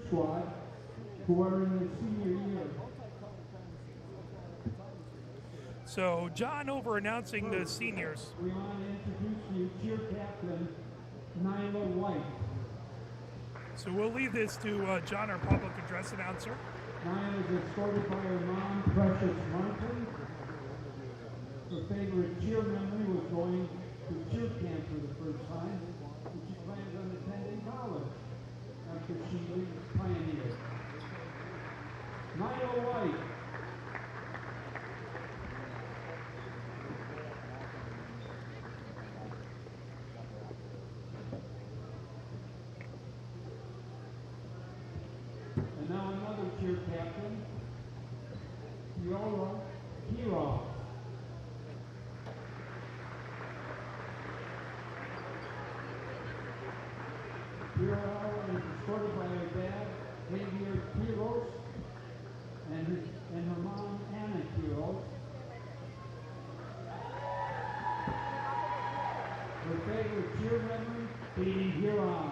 squad who are in their senior year. So John over announcing the seniors. We want to introduce you cheer captain, Nyla White. So we'll leave this to John, our public address announcer. Nyla is escorted by her mom, Precious Martin. Her favorite cheer memory was going to cheer camp for the first time, and she plans on attending college after she leaves Pioneer. Nyla White. And now another cheer captain, Yola Kirov. Kirov is escorted by her dad, Javier Quiros, and her mom, Anna Quiros. Her favorite cheer memory, beating Huron.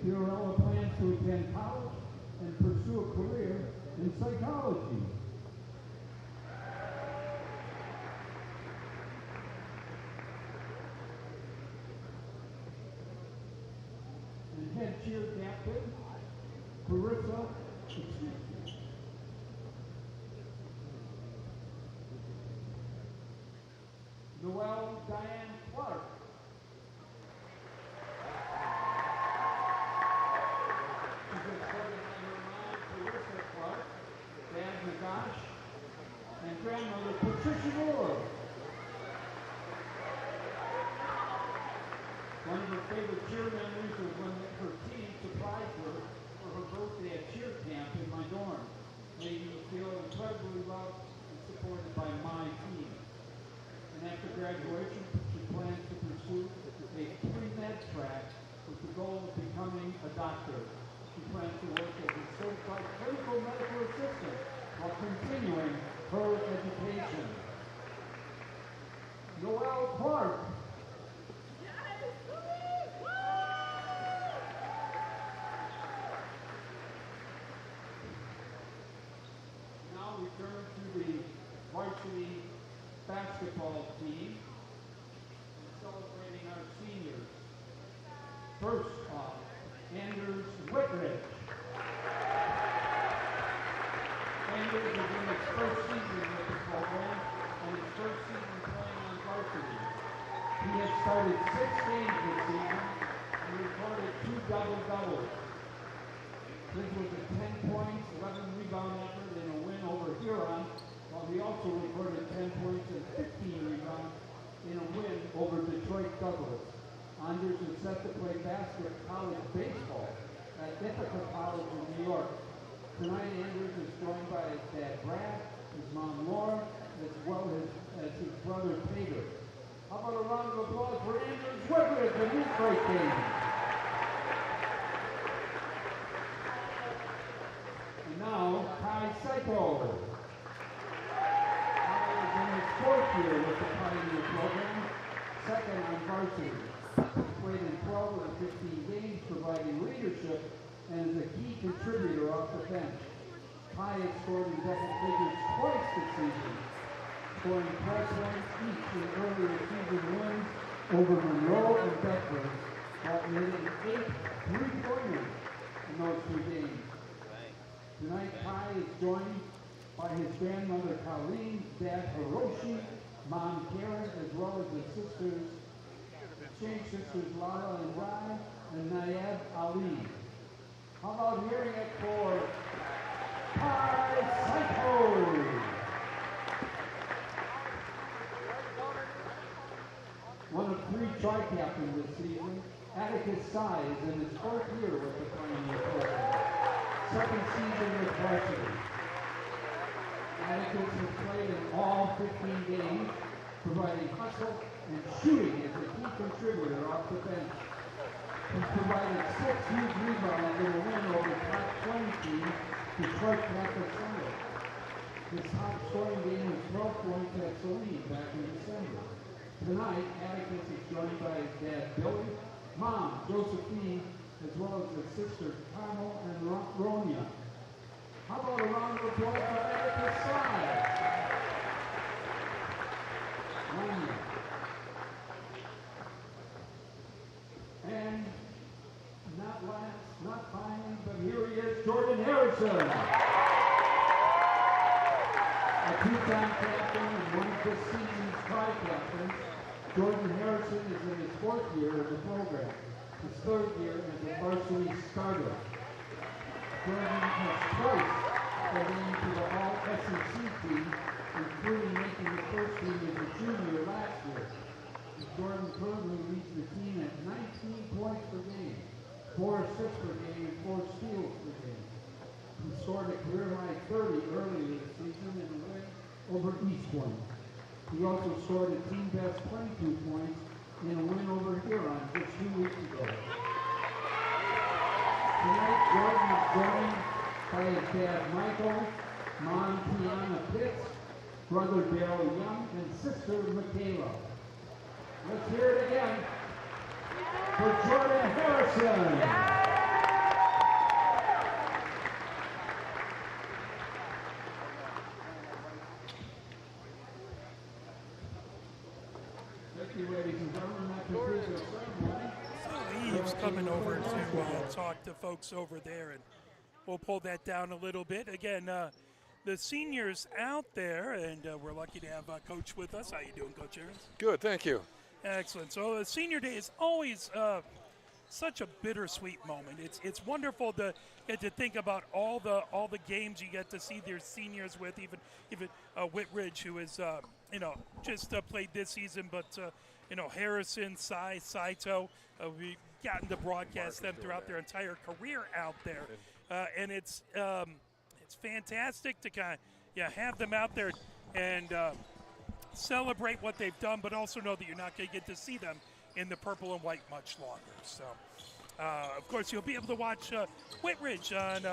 Fiorella plans to attend college and pursue a career in psychology. And head cheer captain, Carissa Noelle Diane Clark. And grandmother Patricia Moore. One of her favorite cheer memories was when her team surprised her for her birthday at cheer camp in my dorm, making me feel incredibly loved and supported by my team. And after graduation, she plans to pursue a pre-med track with the goal of becoming a doctor. She plans to work as a certified clinical medical assistant while continuing her education. Noelle Clark. Now we turn to the varsity basketball team and celebrating our seniors. First off, Anders Whitridge. Anders is in his first season with the program and his first season playing on varsity. He has started 6 games this season and recorded 2 double-doubles. His was a 10 points, 11 rebound effort in a win over Huron, while he also recorded 10 points and 15 rebounds in a win over Detroit Douglas. Anders is set to play college baseball at Ithaca College in New York. Tonight, Anders is joined by his dad, Brad, his mom, Laura, as well as his brother, Peter. How about a round of applause for Anders Whitridge and his great game? And now, Kai Saito. Kai is in his 4th year with the Pioneer program, second on varsity. He played in 12 of the 15 games, providing leadership and is a key contributor off the bench. Kai has scored in double figures twice this season, scoring 12 points each in earlier season wins over Monroe and Bedford, while hitting 8 3-pointers in those 2 games. Tonight, Kai is joined by his grandmother Colleen, dad Hiroshi, mom Karen, as well as his exchange sisters Lara and Rai, and Nayab Ali. How about hearing it for Kai Saito? One of 3 tri-captains this season, Atticus Sai is in his 4th year with the Pioneer program, 2nd season with varsity. Atticus has played in all 15 games, providing hustle and shooting as a key contributor off the bench. He's provided 6 huge rebounds in a win over top 20 team, Detroit Catholic Sunday. His top scoring game was 12 points at Saline back in December. Tonight, Atticus is joined by his dad, Billy, mom, Josephine, as well as their sisters Carmel and Ronya. How about a round of applause for Erica Sy? Ronya. And not last, not finally, but here he is, Jordan Harrison. A two-time captain and one of this season's tri-captains, Jordan Harrison is in his fourth year of the program, his third year as a varsity starter. Jordan has twice been into the All-SEC team, including making the first team as a junior last year. Jordan currently leads the team at 19 points per game, 4 assists per game, and 4 steals per game. He scored a career-high 30 earlier this season in a win over Eastbourne. He also scored a team-best 22 points in a win over Huron just 2 weeks ago. Tonight, Jordan is joined by his dad, Michael, mom, Tiana Pitts, brother, Daryl Young, and sister, Michaela. Let's hear it again for Jordan Harrison. Thank you, ladies and gentlemen. That concludes our ceremony. Eve's coming over to talk to folks over there, and we'll pull that down a little bit. Again, the seniors out there, and we're lucky to have Coach with us. How you doing, Coach Aarons? Good, thank you. Excellent. So Senior Day is always such a bittersweet moment. It's wonderful to get to think about all the games you get to see their seniors with. Even Whitridge, who is just played this season, but Harrison, Saito, we've gotten to broadcast them throughout their entire career out there, and it's fantastic to kind of have them out there and celebrate what they've done, but also know that you're not going to get to see them in the purple and white much longer. So, of course, you'll be able to watch Whitridge on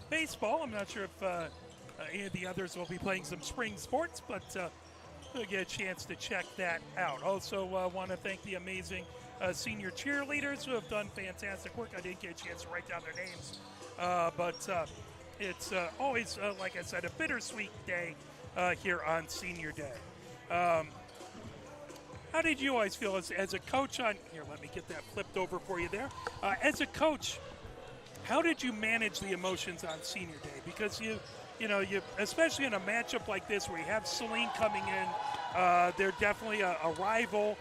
baseball. I'm not sure if any of the others will be playing some spring sports, but you'll get a chance to check that out. Also, want to thank the amazing senior cheerleaders who have done fantastic work. I didn't get a chance to write down their names, but it's always, like I said, a bittersweet day here on Senior Day. How did you always feel as a coach on here? Let me get that flipped over for you there. As a coach, how did you manage the emotions on Senior Day? Because you especially in a matchup like this where you have Saline coming in, they're definitely a rival.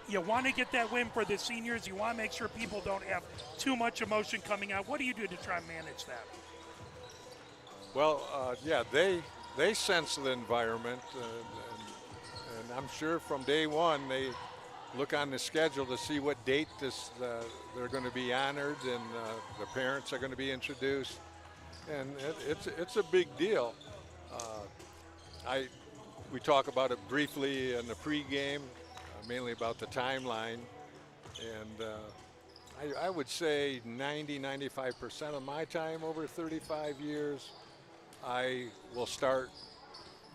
You want to get that win for the seniors. You want to make sure people don't have too much emotion coming out. What do you do to try and manage that? Well, they sense the environment, and I'm sure from day one they look on the schedule to see what date they're going to be honored, and the parents are going to be introduced, and it's a big deal. We talk about it briefly in the pregame, mainly about the timeline, and I would say 90-95% of my time over 35 years, I will start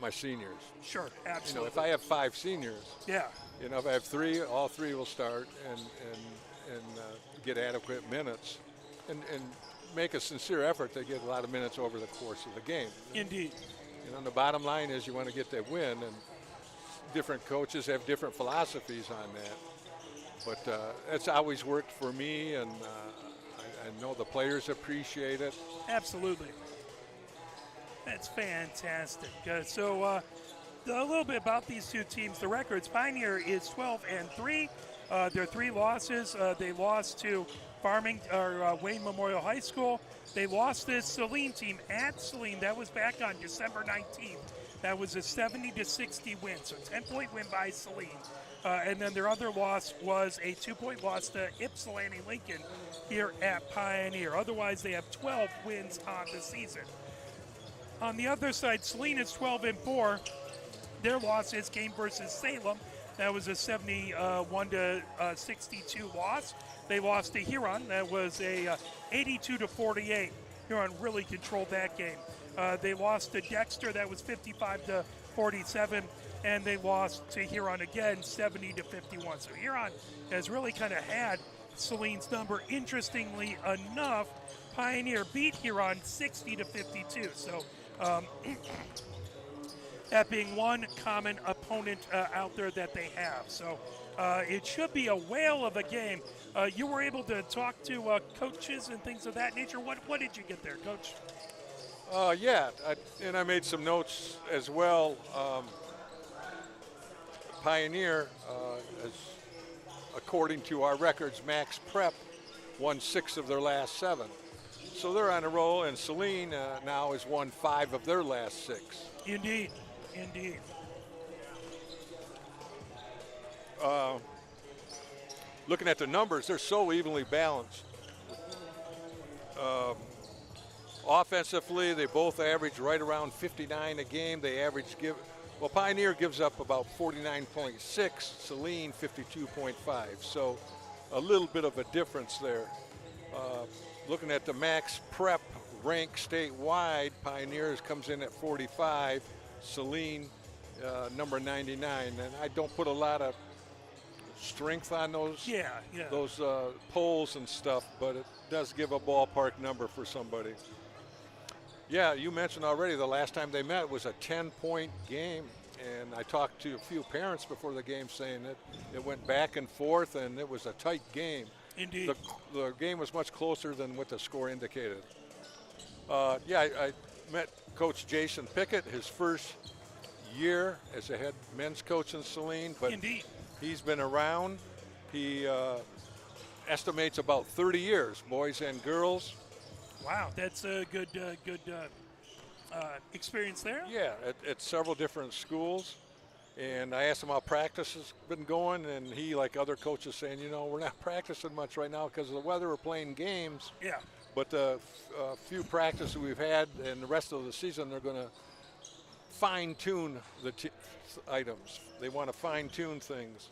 my seniors. Sure, absolutely. If I have 5 seniors, yeah. If I have 3, all 3 will start and get adequate minutes, and make a sincere effort to get a lot of minutes over the course of the game. Indeed. The bottom line is you want to get that win, and different coaches have different philosophies on that. But it's always worked for me, and I know the players appreciate it. Absolutely. That's fantastic. So a little bit about these two teams. The records, Pioneer is 12-3. Their 3 losses, they lost to Wayne Memorial High School. They lost this Saline team at Saline. That was back on December 19th. That was a 70-60 win, so 10-point win by Saline. And then their other loss was a 2-point loss to Ypsilanti Lincoln here at Pioneer. Otherwise, they have 12 wins on the season. On the other side, Saline is 12-4. Their losses came versus Salem. That was a 71-62 loss. They lost to Huron. That was a 82-48. Huron really controlled that game. They lost to Dexter. That was 55-47. And they lost to Huron again, 70-51. So Huron has really kind of had Saline's number. Interestingly enough, Pioneer beat Huron 60-52. So that being one common opponent out there that they have. So it should be a whale of a game. You were able to talk to coaches and things of that nature. What did you get there, Coach? Yeah, and I made some notes as well. Pioneer, according to our records, Max Prep won 6 of their last 7. So they're on a roll, and Saline now has won 5 of their last 6. Indeed. Looking at the numbers, they're so evenly balanced. Offensively, they both average right around 59 a game. Pioneer gives up about 49.6, Saline 52.5. So a little bit of a difference there. Looking at the Max Prep rank statewide, Pioneers comes in at 45, Saline number 99. And I don't put a lot of strength on those polls and stuff, but it does give a ballpark number for somebody. Yeah, you mentioned already the last time they met was a 10-point game, and I talked to a few parents before the game saying that it went back and forth and it was a tight game. Indeed. The game was much closer than what the score indicated. I met Coach Jason Pickett, his first year as a head men's coach in Saline, but Indeed. He's been around. He estimates about 30 years, boys and girls. Wow, that's a good experience there. Yeah, at several different schools. And I asked him how practice has been going, and he, like other coaches, saying, we're not practicing much right now because of the weather. We're playing games. Yeah. But the few practices we've had and the rest of the season, they're going to fine-tune the items. They want to fine-tune things.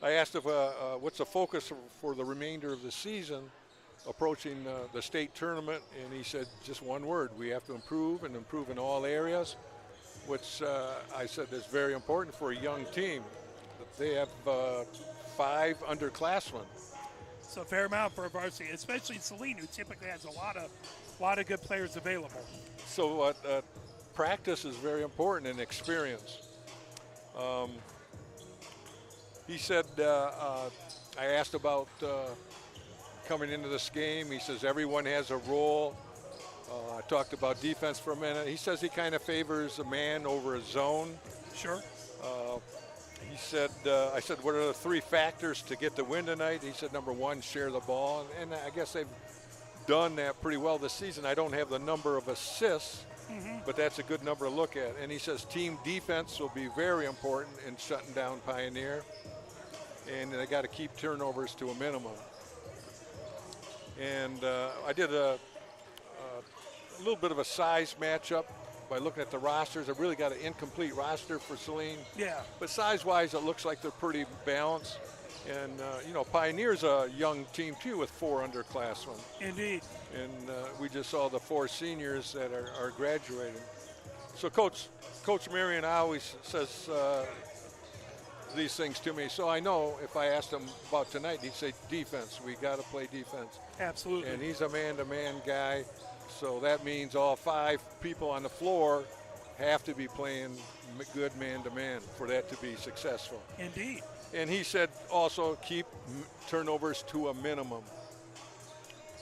I asked if what's the focus for the remainder of the season approaching the state tournament, and he said just one word: we have to improve and improve in all areas, which I said is very important for a young team. They have 5 underclassmen. It's a fair amount for a varsity, especially Saline, who typically has a lot of good players available. So practice is very important and experience. He said, I asked about coming into this game. He says everyone has a role. I talked about defense for a minute. He says he kind of favors a man over a zone. Sure. He said, I said, what are the 3 factors to get the win tonight? He said, number 1, share the ball. And I guess they've done that pretty well this season. I don't have the number of assists, but that's a good number to look at. And he says team defense will be very important in shutting down Pioneer. And they got to keep turnovers to a minimum. And I did a little bit of a size matchup by looking at the rosters. I really got an incomplete roster for Saline. Yeah. But size-wise, it looks like they're pretty balanced. And, Pioneer's a young team, too, with 4 underclassmen. Indeed. And we just saw the 4 seniors that are graduating. So Coach Marion always says these things to me. So I know if I asked him about tonight, he'd say defense. We got to play defense. Absolutely. And he's a man-to-man guy. So that means all 5 people on the floor have to be playing good man-to-man for that to be successful. Indeed. And he said also keep turnovers to a minimum.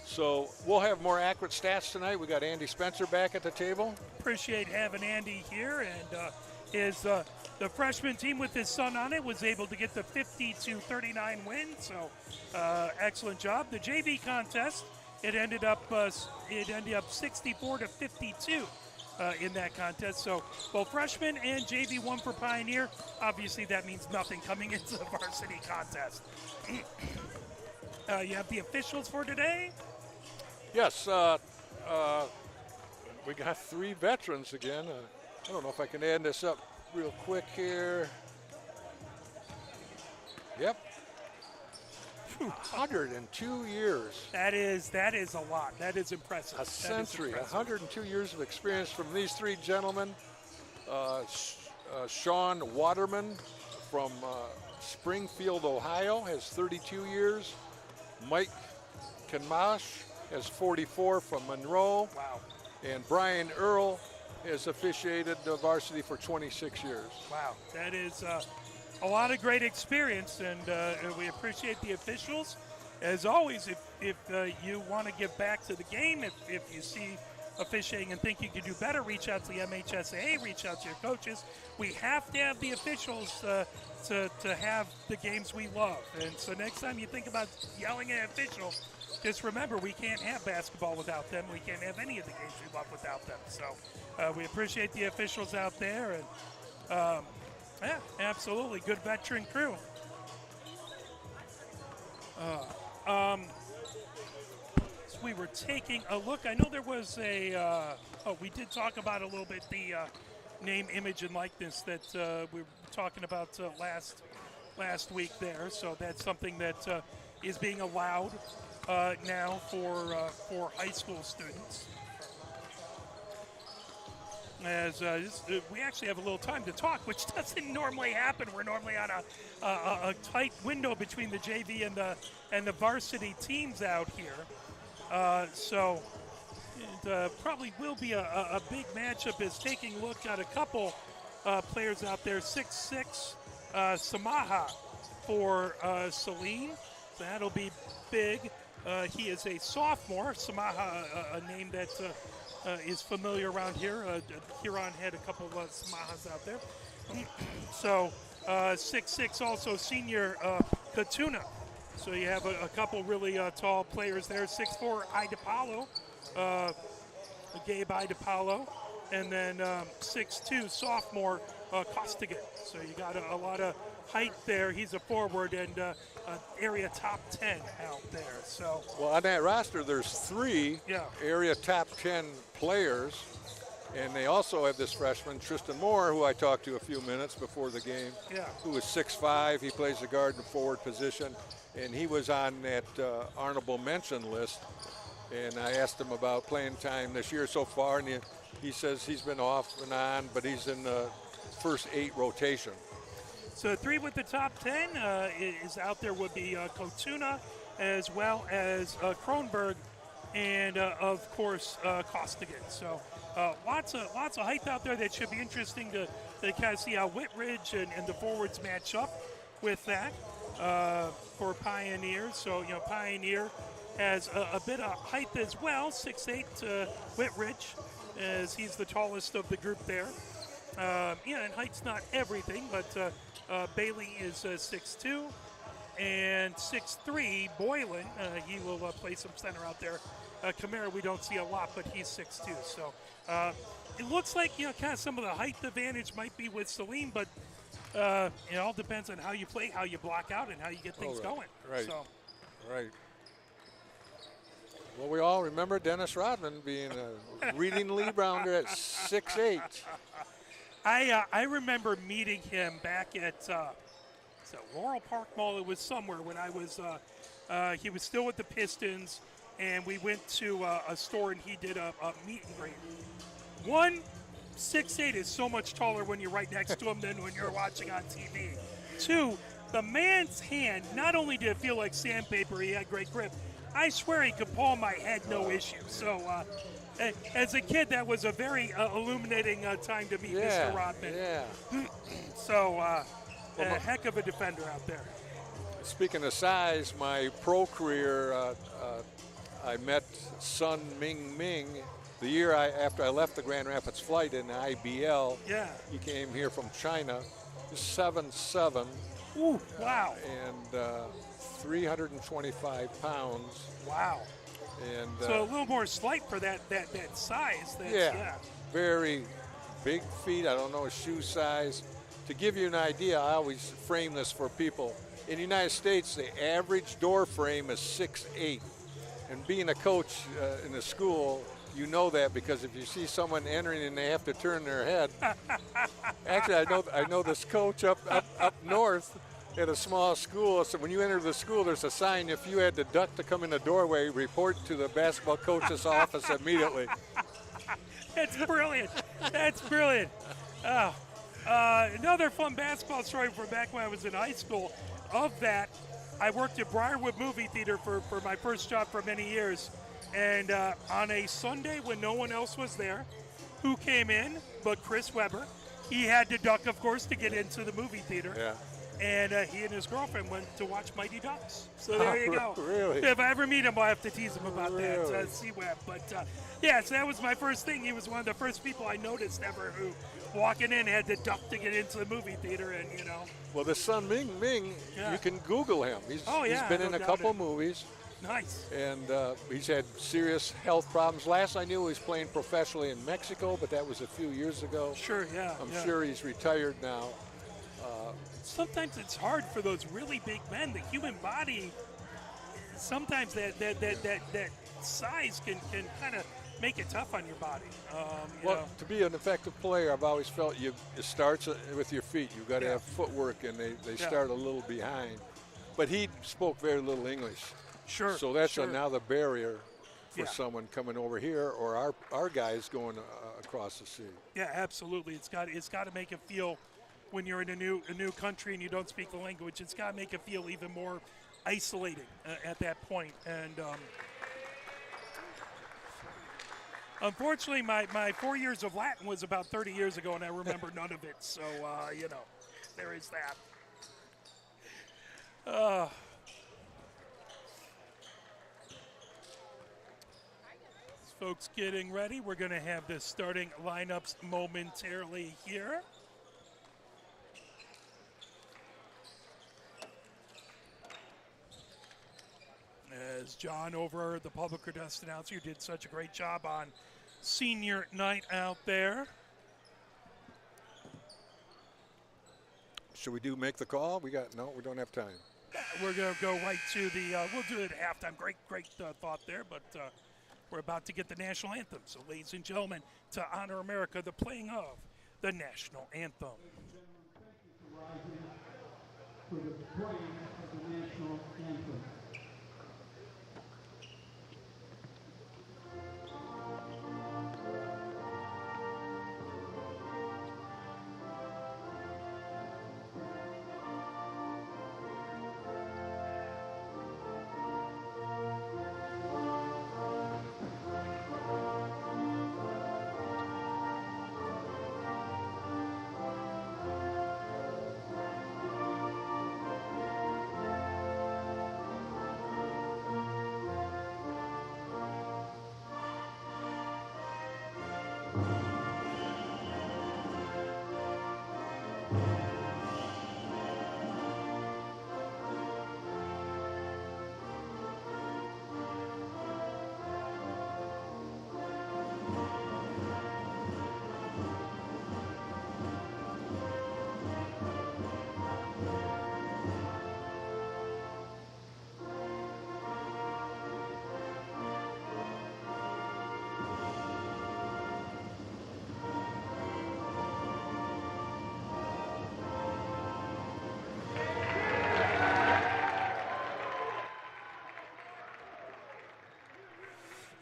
So we'll have more accurate stats tonight. We got Andy Spencer back at the table. Appreciate having Andy here, and the freshman team with his son on it was able to get the 50-39 win. So excellent job. The JV contest, it ended up 64-52 in that contest. So both freshman and JV won for Pioneer. Obviously, that means nothing coming into the varsity contest. You have the officials for today? Yes, we got 3 veterans again. I don't know if I can add this up real quick here. Yep. 102 years. That is a lot. That is impressive. A century, 102 years of experience from these 3 gentlemen. Sean Waterman from Springfield, Ohio, has 32 years. Mike Kanmash has 44 from Monroe. Wow. And Brian Earl has officiated the varsity for 26 years. Wow. That is a lot of great experience, and we appreciate the officials. As always, if you want to give back to the game, if you see officiating and think you could do better, reach out to the MHSAA, reach out to your coaches. We have to have the officials to have the games we love. And so next time you think about yelling at an official, just remember we can't have basketball without them. We can't have any of the games we love without them. So we appreciate the officials out there. And yeah, absolutely. Good veteran crew. We were taking a look. I know there was we did talk about a little bit the name, image, and likeness that we were talking about last week there. So that's something that is being allowed now for high school students. As we actually have a little time to talk, which doesn't normally happen. We're normally on a tight window between the JV and the varsity teams out here. So it probably will be a big matchup. Is taking a look at a couple players out there. 6'6", Samaha for Saline. So that'll be big. He is a sophomore. Samaha, a name that is familiar around here. Huron had a couple of Samahas out there. So 6'6", also senior Katuna. So you have a couple really tall players there. 6'4", Idapalo, Gabe Idapalo. And then 6'2", sophomore Costigan. So you got a lot of height there. He's a forward and area top 10 out there. So well, on that roster, there's 3 area top 10 players. And they also have this freshman, Tristan Moore, who I talked to a few minutes before the game, who is 6'5". He plays the guard and forward position. And he was on that honorable mention list. And I asked him about playing time this year so far. And he says he's been off and on, but he's in the first 8 rotation. So 3 with the top 10 is out there would be Kotuna, as well as Kronberg, and of course Costigan. So lots of height out there that should be interesting to kind of see how Whitridge and the forwards match up with that for Pioneer. So Pioneer has a bit of height as well, 6'8" Whitridge, as he's the tallest of the group there. And height's not everything, but Bailey is 6'2", and 6'3", Boylan. He will play some center out there. Kamara, we don't see a lot, but he's 6'2". So it looks like kind of some of the height advantage might be with Saline, but it all depends on how you play, how you block out, and how you get things going. Right. So. Right. Well, we all remember Dennis Rodman being a reading lead rounder at 6'8". I remember meeting him back at Laurel Park Mall. It was somewhere when I was he was still with the Pistons, and we went to a store and he did a meet and greet. 6'8" is so much taller when you're right next to him than when you're watching on TV. 2, the man's hand, not only did it feel like sandpaper, he had great grip. I swear he could palm my head, no issue. So as a kid, that was a very illuminating time to meet Mr. Rodman. Yeah. So a heck of a defender out there. Speaking of size, my pro career, I met Sun Ming Ming the year after I left the Grand Rapids flight in the IBL. Yeah. He came here from China. He's 7'7". Ooh, wow. And 325 pounds. Wow. And so a little more slight for that size. Very big feet. I don't know his shoe size. To give you an idea, I always frame this for people. In the United States, the average door frame is 6'8". And being a coach in a school, you know that because if you see someone entering and they have to turn their head. Actually, I know this coach up north at a small school. So when you enter the school, there's a sign. If you had to duck to come in the doorway, report to the basketball coach's office immediately. That's brilliant. That's brilliant. Another fun basketball story from back when I was in high school. Of that, I worked at Briarwood Movie Theater for my first job for many years. And on a Sunday when no one else was there, who came in but Chris Webber? He had to duck, of course, to get into the movie theater. Yeah. And he and his girlfriend went to watch Mighty Ducks. So there you go. Really? If I ever meet him, I'll have to tease him about Really? that. C-Web. But yeah, so that was my first thing. He was one of the first people I noticed ever who, walking in, had to duck to get into the movie theater. And, you know. Well, the son Ming, Yeah. you can Google him. He's been in a couple movies. Nice. And he's had serious health problems. Last I knew, he was playing professionally in Mexico, but that was a few years ago. Sure, yeah. I'm sure he's retired now. Sometimes it's hard for those really big men. The human body, sometimes that size can kind of make it tough on your body. You know. To be an effective player, I've always felt it starts with your feet. You've got to have footwork, and they start a little behind. But he spoke very little English. Sure. So that's sure. another barrier for Yeah. someone coming over here, or our guys going across the sea. Yeah, absolutely. It's got to make it feel, when you're in a new country and you don't speak the language, it's got to make it feel even more isolating at that point. And unfortunately, my 4 years of Latin was about 30 years ago, and I remember none of it. So you know, there is that. Folks getting ready. We're going to have the starting lineups momentarily here. As John, over the public address announcer, did such a great job on senior night out there. Should we make the call? We don't have time. We're going to go right to the, we'll do it at halftime. Great thought there, but we're about to get the national anthem. So, ladies and gentlemen, to honor America, the playing of the national anthem. For the playing of the national anthem.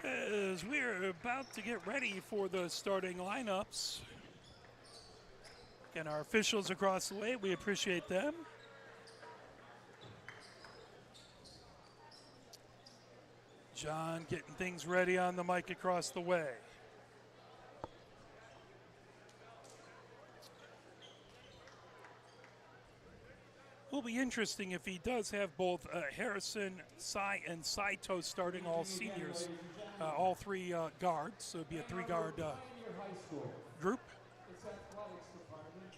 As we're about to get ready for the starting lineups, again, our officials across the way, we appreciate them. John getting things ready on the mic across the way. Will be interesting if he does have both Harrison, Sai, and Saito starting all seniors, all three guards. So it'd be a three-guard group. Its athletics department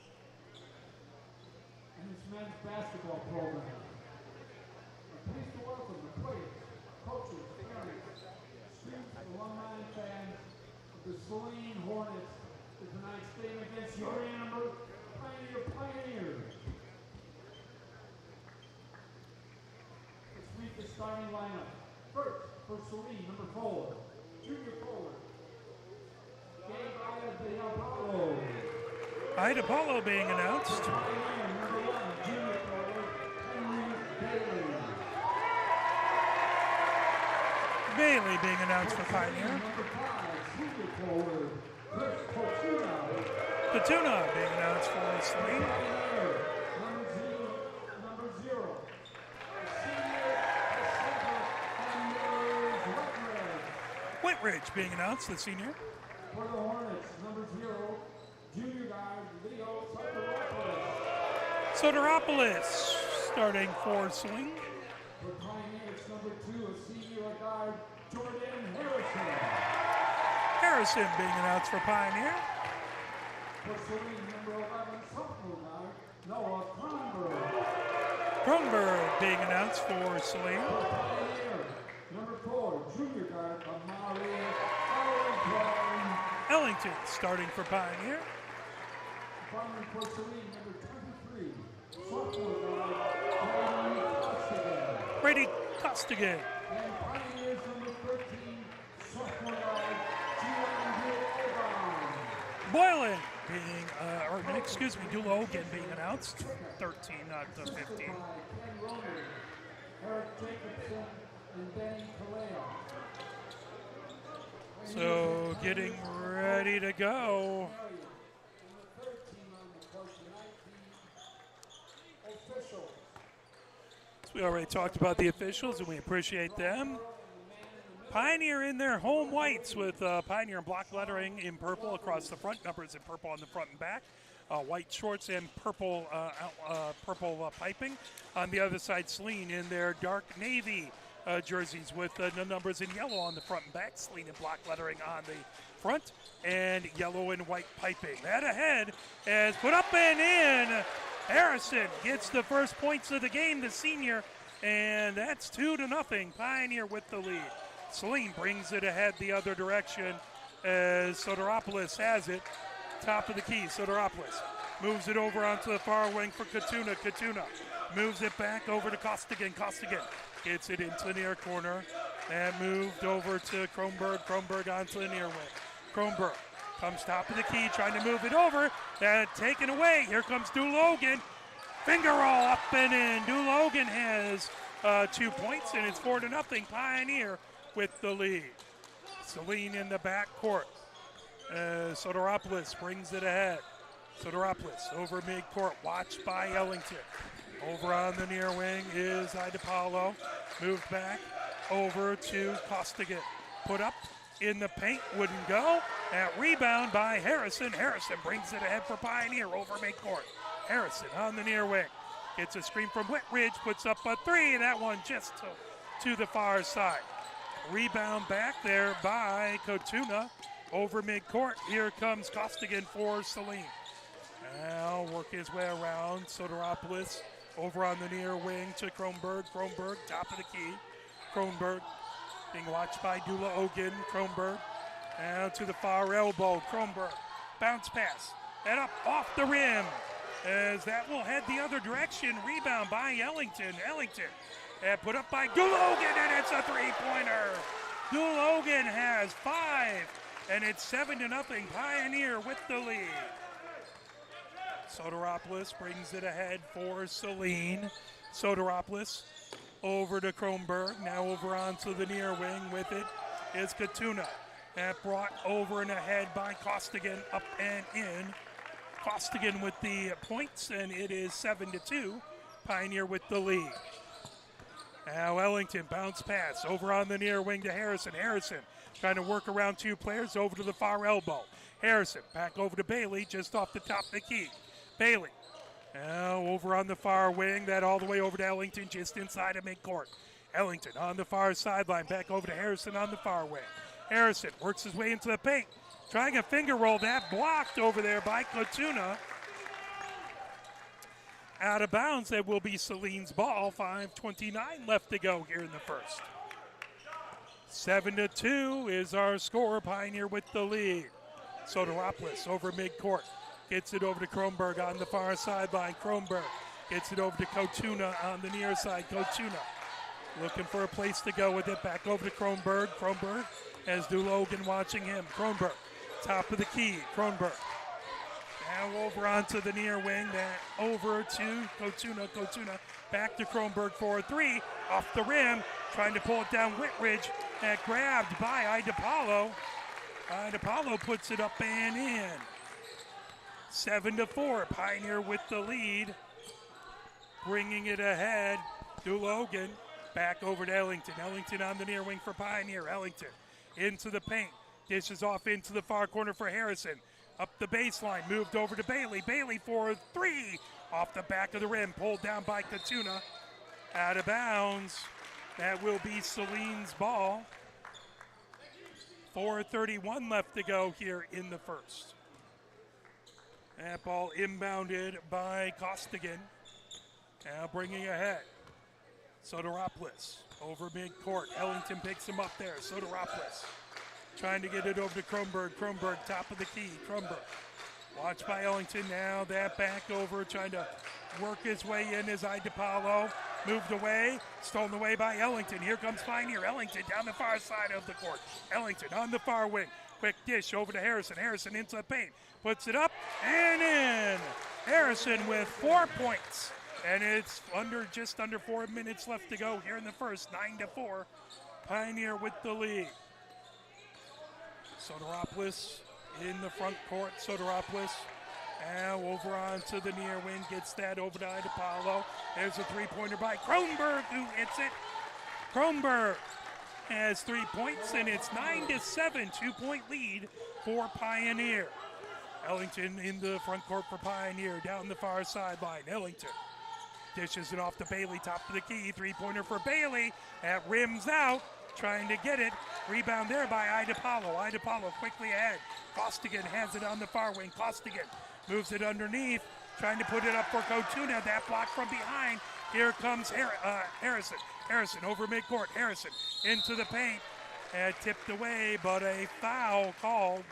and its men's basketball program. We're pleased to welcome the players, coaches, parents, students, alumni, and fans of the Saline Hornets to tonight's game against your Amber Pioneers. Let's read the starting lineup. First, for Saline, number 4, junior forward, Ida Apollo being announced. Bailey being announced for Pioneer. Patuna being announced for Saline. Whitridge being announced, the senior. For the Hornets, number 0, junior guard Leo Soteropoulos Soteropoulos. starting for Saline. For Pioneers, number 2, a senior guard Jordan Harrison. Harrison being announced for Pioneer. For Saline, number 11, sophomore guard Noah Kronberg. Kronberg being announced for Saline. For Pioneer, number 4, junior guard Amari Ellington. Ellington starting for Pioneer. Finally, for Saline, number 23, sophomore guard Brady Costigan. And Pioneers, number 13, sophomore guard Gianni Boylan being, Dulogan being announced. 13, not 15. Ken Roman, Eric Jacobson, and Benny Kaleo. So getting ready to go. So we already talked about the officials, and we appreciate them. Pioneer in their home whites with Pioneer and block lettering in purple across the front, numbers in purple on the front and back. White shorts and purple piping. On the other side, Saline in their dark navy jerseys with the numbers in yellow on the front and back. Saline and block lettering on the front and yellow and white piping. That ahead is put up and in. Harrison gets the first points of the game, the senior, and that's 2-0. Pioneer with the lead. Saline brings it ahead the other direction as Soteropoulos has it. Top of the key, Soteropoulos moves it over onto the far wing for Katuna. Katuna moves it back over to Costigan. Costigan gets it into the near corner and moved over to Kronberg. Kronberg onto the near wing. Kronberg comes top of the key, trying to move it over. Taken away. Here comes Dulogan. Finger roll up and in. Dulogan has 2 points, and it's 4-0. Pioneer with the lead. Saline in the back court. Soteropoulos brings it ahead. Soteropoulos over mid-court, watched by Ellington. Over on the near wing is Idapalo. Moved back over to Costigan. Put up in the paint, wouldn't go. At rebound by Harrison. Harrison brings it ahead for Pioneer over mid-court. Harrison on the near wing. Gets a screen from Whitridge, puts up a 3. That one just to the far side. Rebound back there by Kotuna over midcourt. Here comes Costigan for Saline. Now work his way around. Soteropoulos over on the near wing to Kronberg. Kronberg, top of the key. Kronberg being watched by Dula Ogun. Kronberg down to the far elbow. Kronberg, bounce pass. And up off the rim as that will head the other direction. Rebound by Ellington. Ellington. And put up by Dulogan, and it's a three-pointer. Dulogan has 5, and it's 7-0. Pioneer with the lead. Soteropoulos brings it ahead for Saline. Soteropoulos over to Kronberg. Now over onto the near wing with it is Katuna. And brought over and ahead by Costigan, up and in. Costigan with the points, and it is 7-2. Pioneer with the lead. Now Ellington, bounce pass over on the near wing to Harrison. Harrison trying to work around 2 players over to the far elbow. Harrison back over to Bailey, just off the top of the key. Bailey now over on the far wing, that all the way over to Ellington, just inside of midcourt. Ellington on the far sideline, back over to Harrison on the far wing. Harrison works his way into the paint, trying a finger roll, that blocked over there by Kotuna. Out of bounds, that will be Saline's ball. 5:29 left to go here in the first. 7-2 is our score. Pioneer with the lead. Soteropoulos over midcourt. Gets it over to Kronberg on the far sideline. Kronberg gets it over to Kotuna on the near side. Kotuna looking for a place to go with it. Back over to Kronberg. Kronberg has Dulogan watching him. Kronberg, top of the key. Kronberg. Now over onto the near wing, then over to Kotuna. Kotuna back to Kronberg for a 3. Off the rim, trying to pull it down Whitridge. That grabbed by Idapalo. Idapalo puts it up and in. 7-4, Pioneer with the lead. Bringing it ahead, Dulogan back over to Ellington. Ellington on the near wing for Pioneer. Ellington into the paint. Dishes off into the far corner for Harrison. Up the baseline, moved over to Bailey. Bailey for three. Off the back of the rim, pulled down by Katuna. Out of bounds. That will be Saline's ball. 4:31 left to go here in the first. That ball inbounded by Costigan. Now bringing ahead. Soteropoulos over midcourt. Ellington picks him up there. Soteropoulos trying to get it over to Kronberg. Kronberg top of the key. Kronberg watched by Ellington. Now that back over, trying to work his way in as Idapalo. Moved away, stolen away by Ellington. Here comes Pioneer. Ellington down the far side of the court. Ellington on the far wing. Quick dish over to Harrison. Harrison into the paint. Puts it up and in. Harrison with 4 points. And it's just under 4 minutes left to go here in the first. 9-4. Pioneer with the lead. Soteropoulos in the front court. Soteropoulos now over onto the near wing. Gets that over to Idapalo. There's a three-pointer by Kronberg, who hits it. Kronberg has 3 points, and it's 9-7. 2-point lead for Pioneer. Ellington in the front court for Pioneer. Down the far sideline. Ellington dishes it off to Bailey, top of the key. Three-pointer for Bailey. That rims out. Trying to get it. Rebound there by Idapalo. Idapalo quickly ahead. Costigan has it on the far wing. Costigan moves it underneath. Trying to put it up for Kotuna. That block from behind. Here comes Harrison. Harrison over midcourt. Harrison into the paint. And tipped away, but a foul called.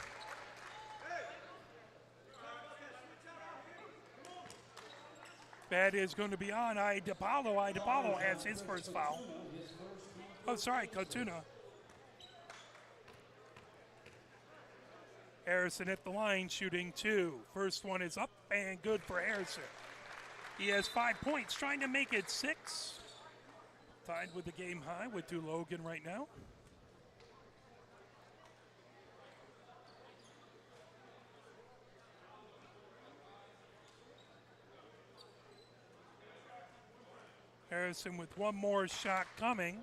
That is going to be on Idapalo. Idapalo has his first foul. Oh, sorry, Kotuna. Harrison at the line, shooting two. First one is up and good for Harrison. He has 5 points, trying to make it 6. Tied with the game high with Logan right now. Harrison with one more shot coming.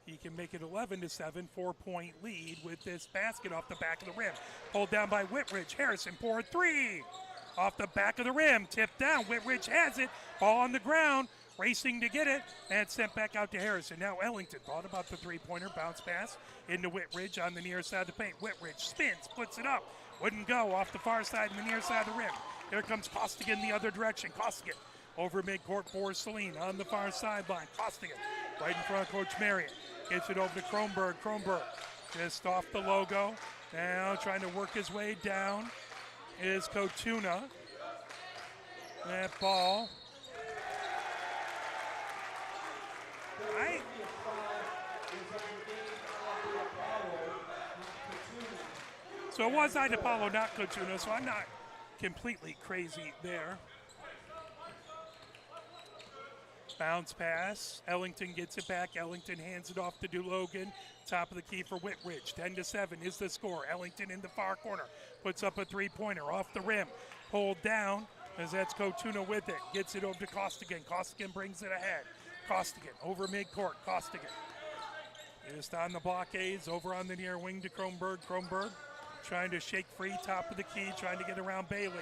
He can make it 11-7, 4-point lead with this basket off the back of the rim. Pulled down by Whitridge. Harrison for three. Off the back of the rim, tipped down. Whitridge has it. Ball on the ground, racing to get it, and sent back out to Harrison. Now Ellington thought about the three-pointer, bounce pass into Whitridge on the near side of the paint. Whitridge spins, puts it up. Wouldn't go, off the far side and the near side of the rim. Here comes Costigan the other direction. Costigan over midcourt for Saline on the far sideline. Costigan right in front of Coach Marriott. Gets it over to Kronberg. Kronberg just off the logo. Now trying to work his way down is Kotuna. That ball. So it was Idapalo, not Kotuna, so I'm not completely crazy there. Bounce pass. Ellington gets it back. Ellington hands it off to Logan. Top of the key for Whitridge. 10-7 is the score. Ellington in the far corner. Puts up a three-pointer off the rim. Pulled down as that's Kotuna with it. Gets it over to Costigan. Costigan brings it ahead. Costigan over midcourt. Costigan just on the blockades. Over on the near wing to Kronberg. Kronberg trying to shake free. Top of the key. Trying to get around Bailey.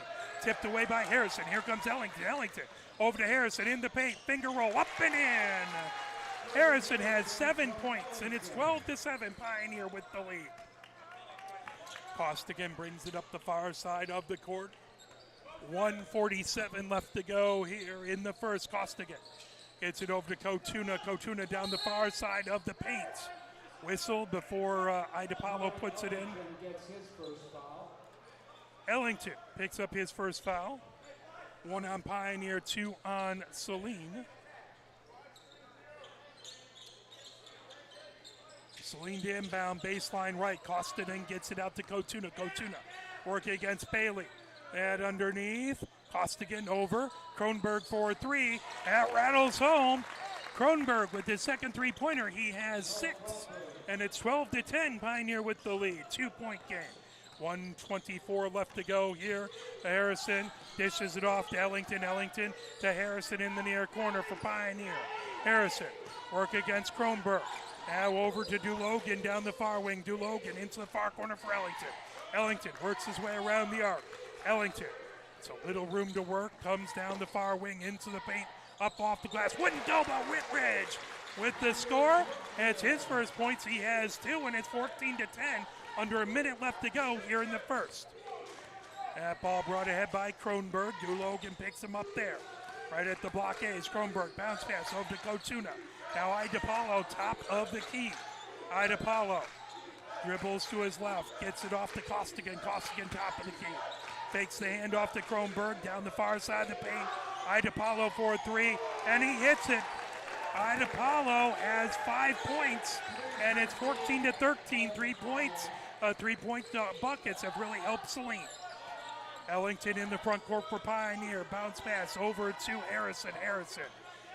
Tipped away by Harrison. Here comes Ellington. Ellington over to Harrison in the paint. Finger roll up and in. Harrison has 7 points, and it's 12-7. Pioneer with the lead. Costigan brings it up the far side of the court. 1:47 left to go here in the first. Costigan gets it over to Kotuna. Kotuna down the far side of the paint. Whistle before Idapalo puts it in. Ellington picks up his first foul. 1 on Pioneer, 2 on Saline. Saline to inbound, baseline right. Costigan gets it out to Kotuna. Kotuna working against Bailey. And underneath, Costigan over. Kronberg for three. That rattles home. Kronberg with his second three-pointer. He has 6. And it's 12-10. Pioneer with the lead. 2-point game. 1:24 left to go here. Harrison dishes it off to Ellington. Ellington to Harrison in the near corner for Pioneer. Harrison work against Kronberg. Now over to Dulogan down the far wing. Dulogan into the far corner for Ellington. Ellington works his way around the arc. Ellington, it's a little room to work, comes down the far wing into the paint, up off the glass. Wouldn't elbow Whitridge with the score. It's his first points. He has 2, and it's 14-10. Under a minute left to go here in the first. That ball brought ahead by Kronberg. Dulogan picks him up there. Right at the blockades. Kronberg bounce pass over to Kotuna. Now Idapalo, top of the key. Idapalo dribbles to his left, gets it off to Costigan. Costigan top of the key. Fakes the handoff to Kronberg down the far side of the paint. Idapalo for 3, and he hits it. Idapalo has 5 points, and it's 14-13. 3 points. 3-point buckets have really helped Saline. Ellington in the front court for Pioneer. Bounce pass over to Harrison. Harrison.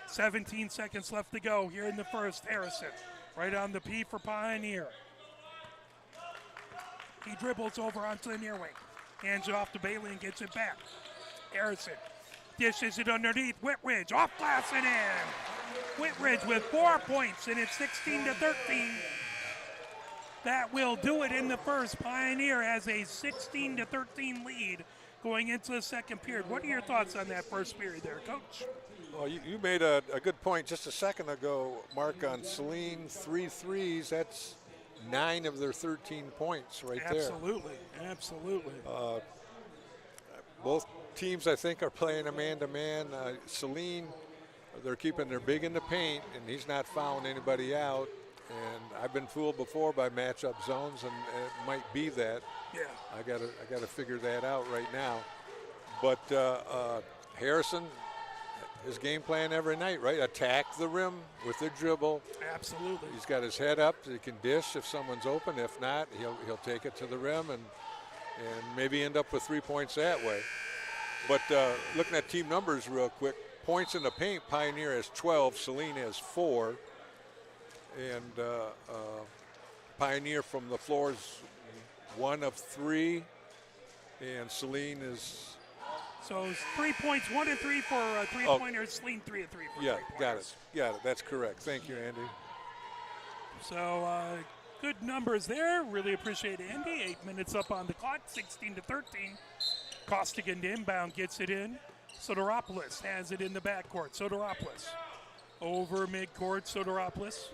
17 seconds left to go here in the first. Harrison right on the P for Pioneer. He dribbles over onto the near wing. Hands it off to Bailey and gets it back. Harrison dishes it underneath. Whitridge off glass and in. Whitridge with 4 points, and it's 16-13. That will do it in the first. Pioneer has a 16-13 lead going into the second period. What are your thoughts on that first period there, Coach? Well, you made a good point just a second ago, Mark, on Saline. 3 threes. That's 9 of their 13 points right there. Absolutely. Both teams, I think, are playing a man-to-man. Saline, they're keeping their big in the paint, and he's not fouling anybody out. And I've been fooled before by matchup zones, and it might be that. Yeah. I gotta figure that out right now. But Harrison, his game plan every night, right? Attack the rim with the dribble. Absolutely. He's got his head up. He can dish if someone's open. If not, he'll take it to the rim and maybe end up with 3 points that way. But looking at team numbers real quick, points in the paint, Pioneer has 12, Saline has 4. And Pioneer from the floor is 1 of 3, and Saline is. So it's 3 points, 1 and 3 for three-pointers. Saline 3 and 3 for got it. That's correct. Thank you, Andy. So good numbers there. Really appreciate Andy. 8 minutes up on the clock, 16-13. Costigan to inbound, gets it in. Soteropoulos has it in the backcourt. Soteropoulos over midcourt. Soteropoulos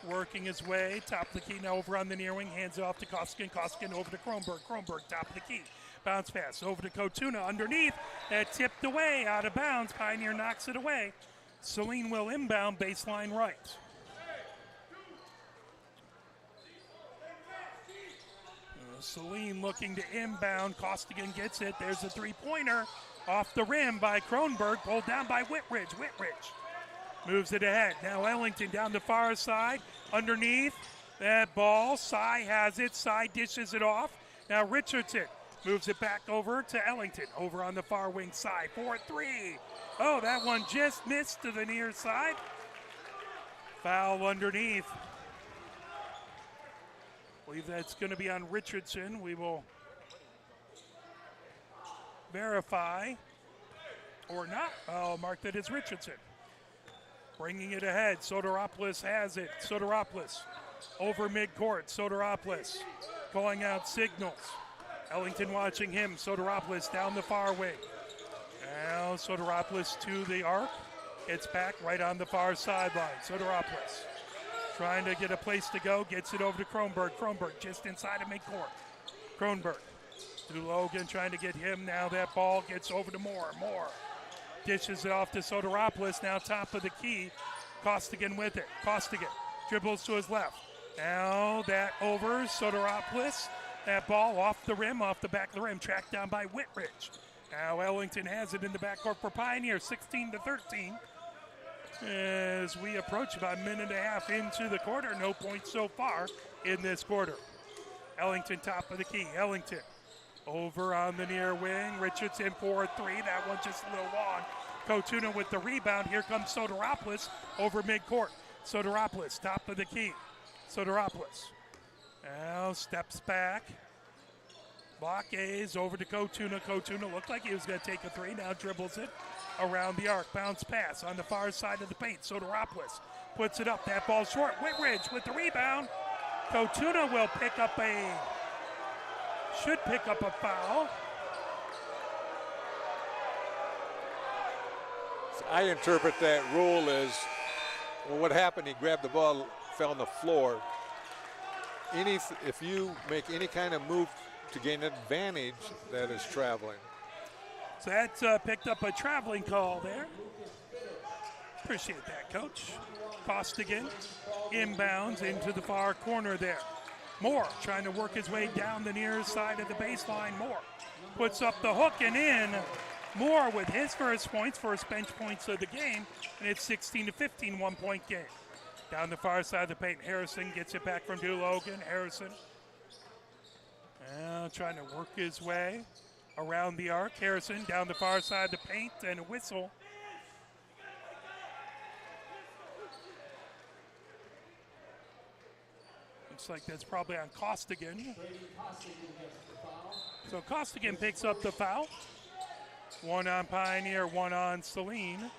working his way, top of the key now over on the near wing, hands it off to Costigan. Costigan over to Kronberg. Kronberg, top of the key. Bounce pass over to Kotuna underneath. That tipped away, out of bounds. Pioneer knocks it away. Saline will inbound, baseline right. Saline looking to inbound. Costigan gets it. There's a three-pointer off the rim by Kronberg, pulled down by Whitridge. Whitridge moves it ahead. Now Ellington down the far side. Underneath that ball. Cy has it. Cy dishes it off. Now Richardson moves it back over to Ellington. Over on the far wing side. 4-3. Oh, that one just missed to the near side. Foul underneath. I believe that's going to be on Richardson. We will verify or not. I'll mark that it's Richardson. Bringing it ahead. Soteropoulos has it. Soteropoulos over midcourt. Soteropoulos calling out signals. Ellington watching him. Soteropoulos down the far wing. Now Soteropoulos to the arc. It's back right on the far sideline. Soteropoulos trying to get a place to go. Gets it over to Kronberg. Kronberg just inside of midcourt. Kronberg to Logan trying to get him. Now that ball gets over to Moore. Moore dishes it off to Soteropoulos. Now top of the key. Costigan with it. Costigan dribbles to his left. Now that over. Soteropoulos. That ball off the rim, off the back of the rim. Tracked down by Whitridge. Now Ellington has it in the backcourt for Pioneer. 16-13. As we approach about a minute and a half into the quarter. No points so far in this quarter. Ellington top of the key. Ellington over on the near wing. Richardson 4-3. That one just a little long. Kotuna with the rebound. Here comes Soteropoulos over midcourt. Soteropoulos top of the key. Soteropoulos now steps back. Blockades over to Kotuna. Kotuna looked like he was going to take a three. Now dribbles it around the arc. Bounce pass on the far side of the paint. Soteropoulos puts it up. That ball short. Whitridge with the rebound. Kotuna will should pick up a foul. I interpret that rule as, well, what happened, he grabbed the ball, fell on the floor. If you make any kind of move to gain advantage, that is traveling. So that's picked up a traveling call there. Appreciate that, Coach. Costigan inbounds into the far corner there. Moore trying to work his way down the near side of the baseline. Moore puts up the hook and in. Moore with his first bench points of the game, and it's 16-15, 1-point game. Down the far side of the paint, Harrison gets it back from Logan. Harrison trying to work his way around the arc. Harrison down the far side of the paint, and a whistle. Looks like that's probably on Costigan. So Costigan picks up the foul. One on Pioneer, one on Saline.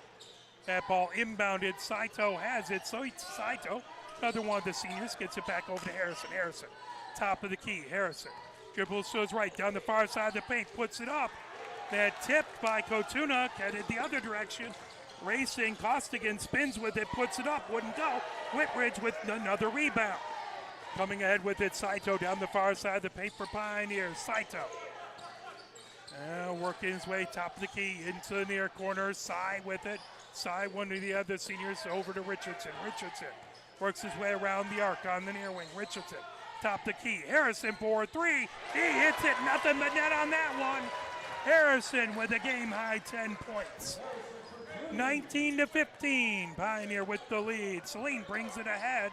That ball inbounded. Saito has it. So Saito, another one of the seniors, gets it back over to Harrison. Harrison, top of the key. Harrison dribbles to his right, down the far side of the paint, puts it up. That tipped by Kotuna, headed the other direction. Racing, Costigan spins with it, puts it up, wouldn't go. Whitridge with another rebound. Coming ahead with it, Saito down the far side of the paint for Pioneers. Saito. Working his way top of the key into the near corner. Cy with it. Cy, one of the other seniors, over to Richardson. Richardson works his way around the arc on the near wing. Richardson, top of the key. Harrison for three. He hits it. Nothing but net on that one. Harrison with a game-high 10 points. 19-15. Pioneer with the lead. Saline brings it ahead,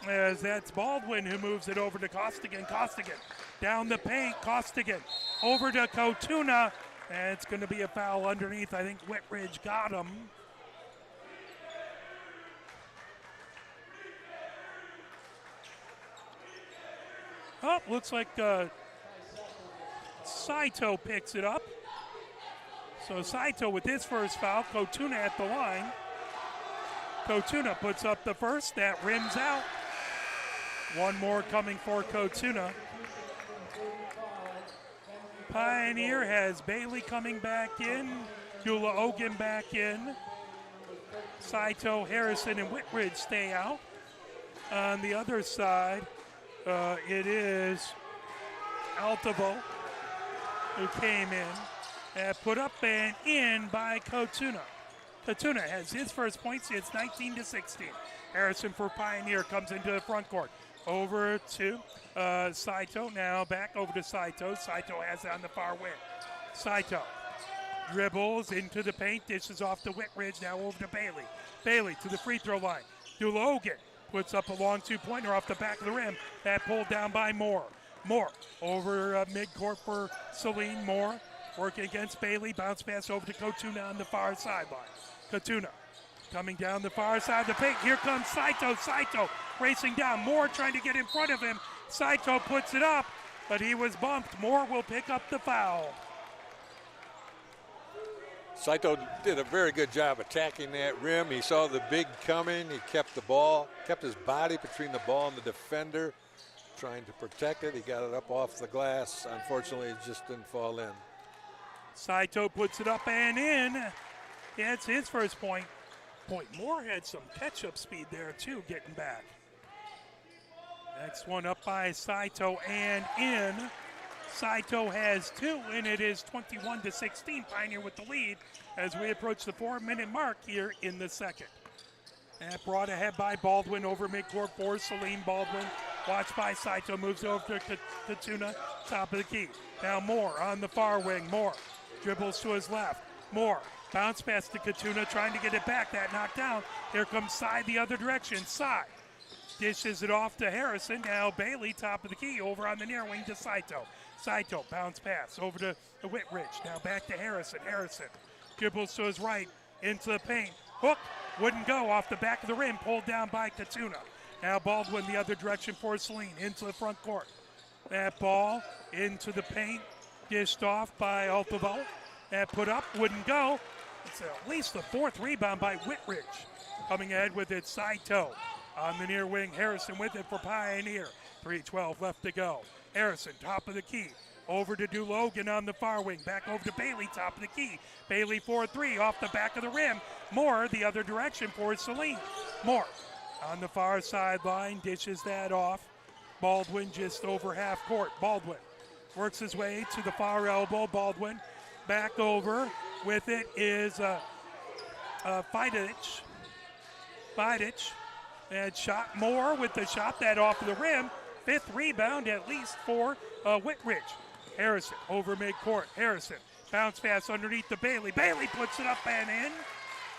as that's Baldwin who moves it over to Costigan. Costigan down the paint. Costigan over to Kotuna. And it's going to be a foul underneath. I think Whitridge got him. Oh, looks like Saito picks it up. So Saito with his first foul. Kotuna at the line. Kotuna puts up the first. That rims out. One more coming for Kotuna. Pioneer has Bailey coming back in. Dula Ogun back in. Saito, Harrison, and Whitridge stay out. On the other side, it is Altavo who came in. Put up and in by Kotuna. Kotuna has his first points. It's 19-16. Harrison for Pioneer comes into the front court. Over to Saito. Now back over to Saito. Saito has it on the far wing. Saito dribbles into the paint. Dishes off to Whitridge. Now over to Bailey. Bailey to the free throw line. Dulogan puts up a long two-pointer off the back of the rim. That pulled down by Moore. Moore over midcourt for Saline. Moore working against Bailey. Bounce pass over to Kotuna on the far sideline. Kotuna coming down the far side of the paint. Here comes Saito. Saito racing down. Moore trying to get in front of him. Saito puts it up, but he was bumped. Moore will pick up the foul. Saito did a very good job attacking that rim. He saw the big coming. He kept the ball, kept his body between the ball and the defender, trying to protect it. He got it up off the glass. Unfortunately, it just didn't fall in. Saito puts it up and in. Yeah, it's his first point. Moore had some catch-up speed there, too, getting back. Next one up by Saito and in. Saito has two, and it is 21-16. Pioneer with the lead as we approach the 4-minute mark here in the second. And brought ahead by Baldwin over midcourt for Saline. Baldwin watched by Saito, moves over to Kotuna, top of the key. Now Moore on the far wing. Moore dribbles to his left. Moore bounce pass to Kotuna, trying to get it back. That knocked down. Here comes Cy the other direction. Cy dishes it off to Harrison. Now Bailey, top of the key, over on the near wing to Saito. Saito, bounce pass over to Whitridge. Now back to Harrison. Harrison dribbles to his right, into the paint. Hook, wouldn't go, off the back of the rim, pulled down by Kotuna. Now Baldwin the other direction for Saline, into the front court. That ball into the paint, dished off by Altavo. That put up, wouldn't go. It's at least the fourth rebound by Whitridge. Coming ahead with it, Saito. On the near wing, Harrison with it for Pioneer. 3:12 left to go. Harrison, top of the key. Over to Dulogan on the far wing. Back over to Bailey, top of the key. Bailey 4-3 off the back of the rim. Moore the other direction for Saline. Moore on the far sideline, dishes that off. Baldwin just over half court. Baldwin works his way to the far elbow. Baldwin back over. With it is Fidich. Fidich. And shot Moore with the shot that off the rim. 5th rebound at least for Whitridge. Harrison over midcourt. Harrison bounce pass underneath the Bailey. Bailey puts it up and in.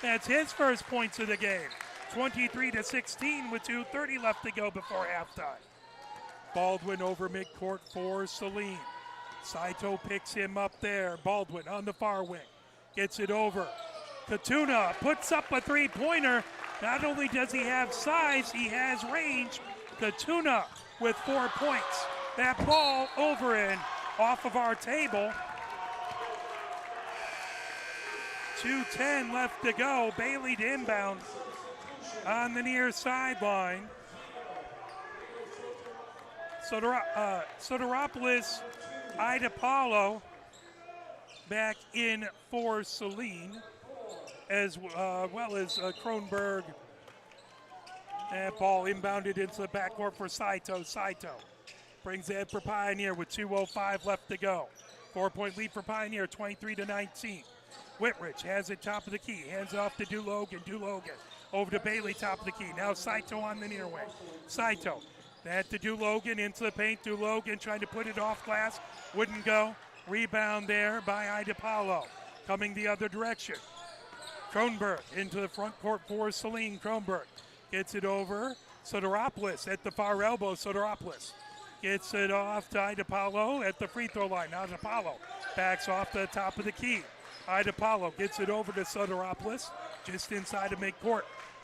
That's his first points of the game. 23-16 with 2:30 left to go before halftime. Baldwin over midcourt for Saline. Saito picks him up there. Baldwin on the far wing. Gets it over. Katuna puts up a three-pointer. Not only does he have size, he has range. Katuna with 4 points. That ball over and off of our table. 2:10 left to go. Bailey to inbound on the near sideline. Soteropoulos, Idapalo back in for Saline, as well as Kronberg. That ball inbounded into the backcourt for Saito. Saito brings it for Pioneer with 2:05 left to go. 4-point lead for Pioneer, 23-19. Whitridge has it top of the key, hands off to Dulogan. Dulogan over to Bailey, top of the key. Now Saito on the near wing. Saito, that to Dulogan into the paint. Dulogan trying to put it off glass, wouldn't go. Rebound there by Idapalo. Coming the other direction. Kronberg into the front court for Saline. Kronberg gets it over. Soteropoulos at the far elbow. Soteropoulos gets it off to Idapalo at the free throw line. Now Idapalo backs off the top of the key. Idapalo gets it over to Soteropoulos just inside of midcourt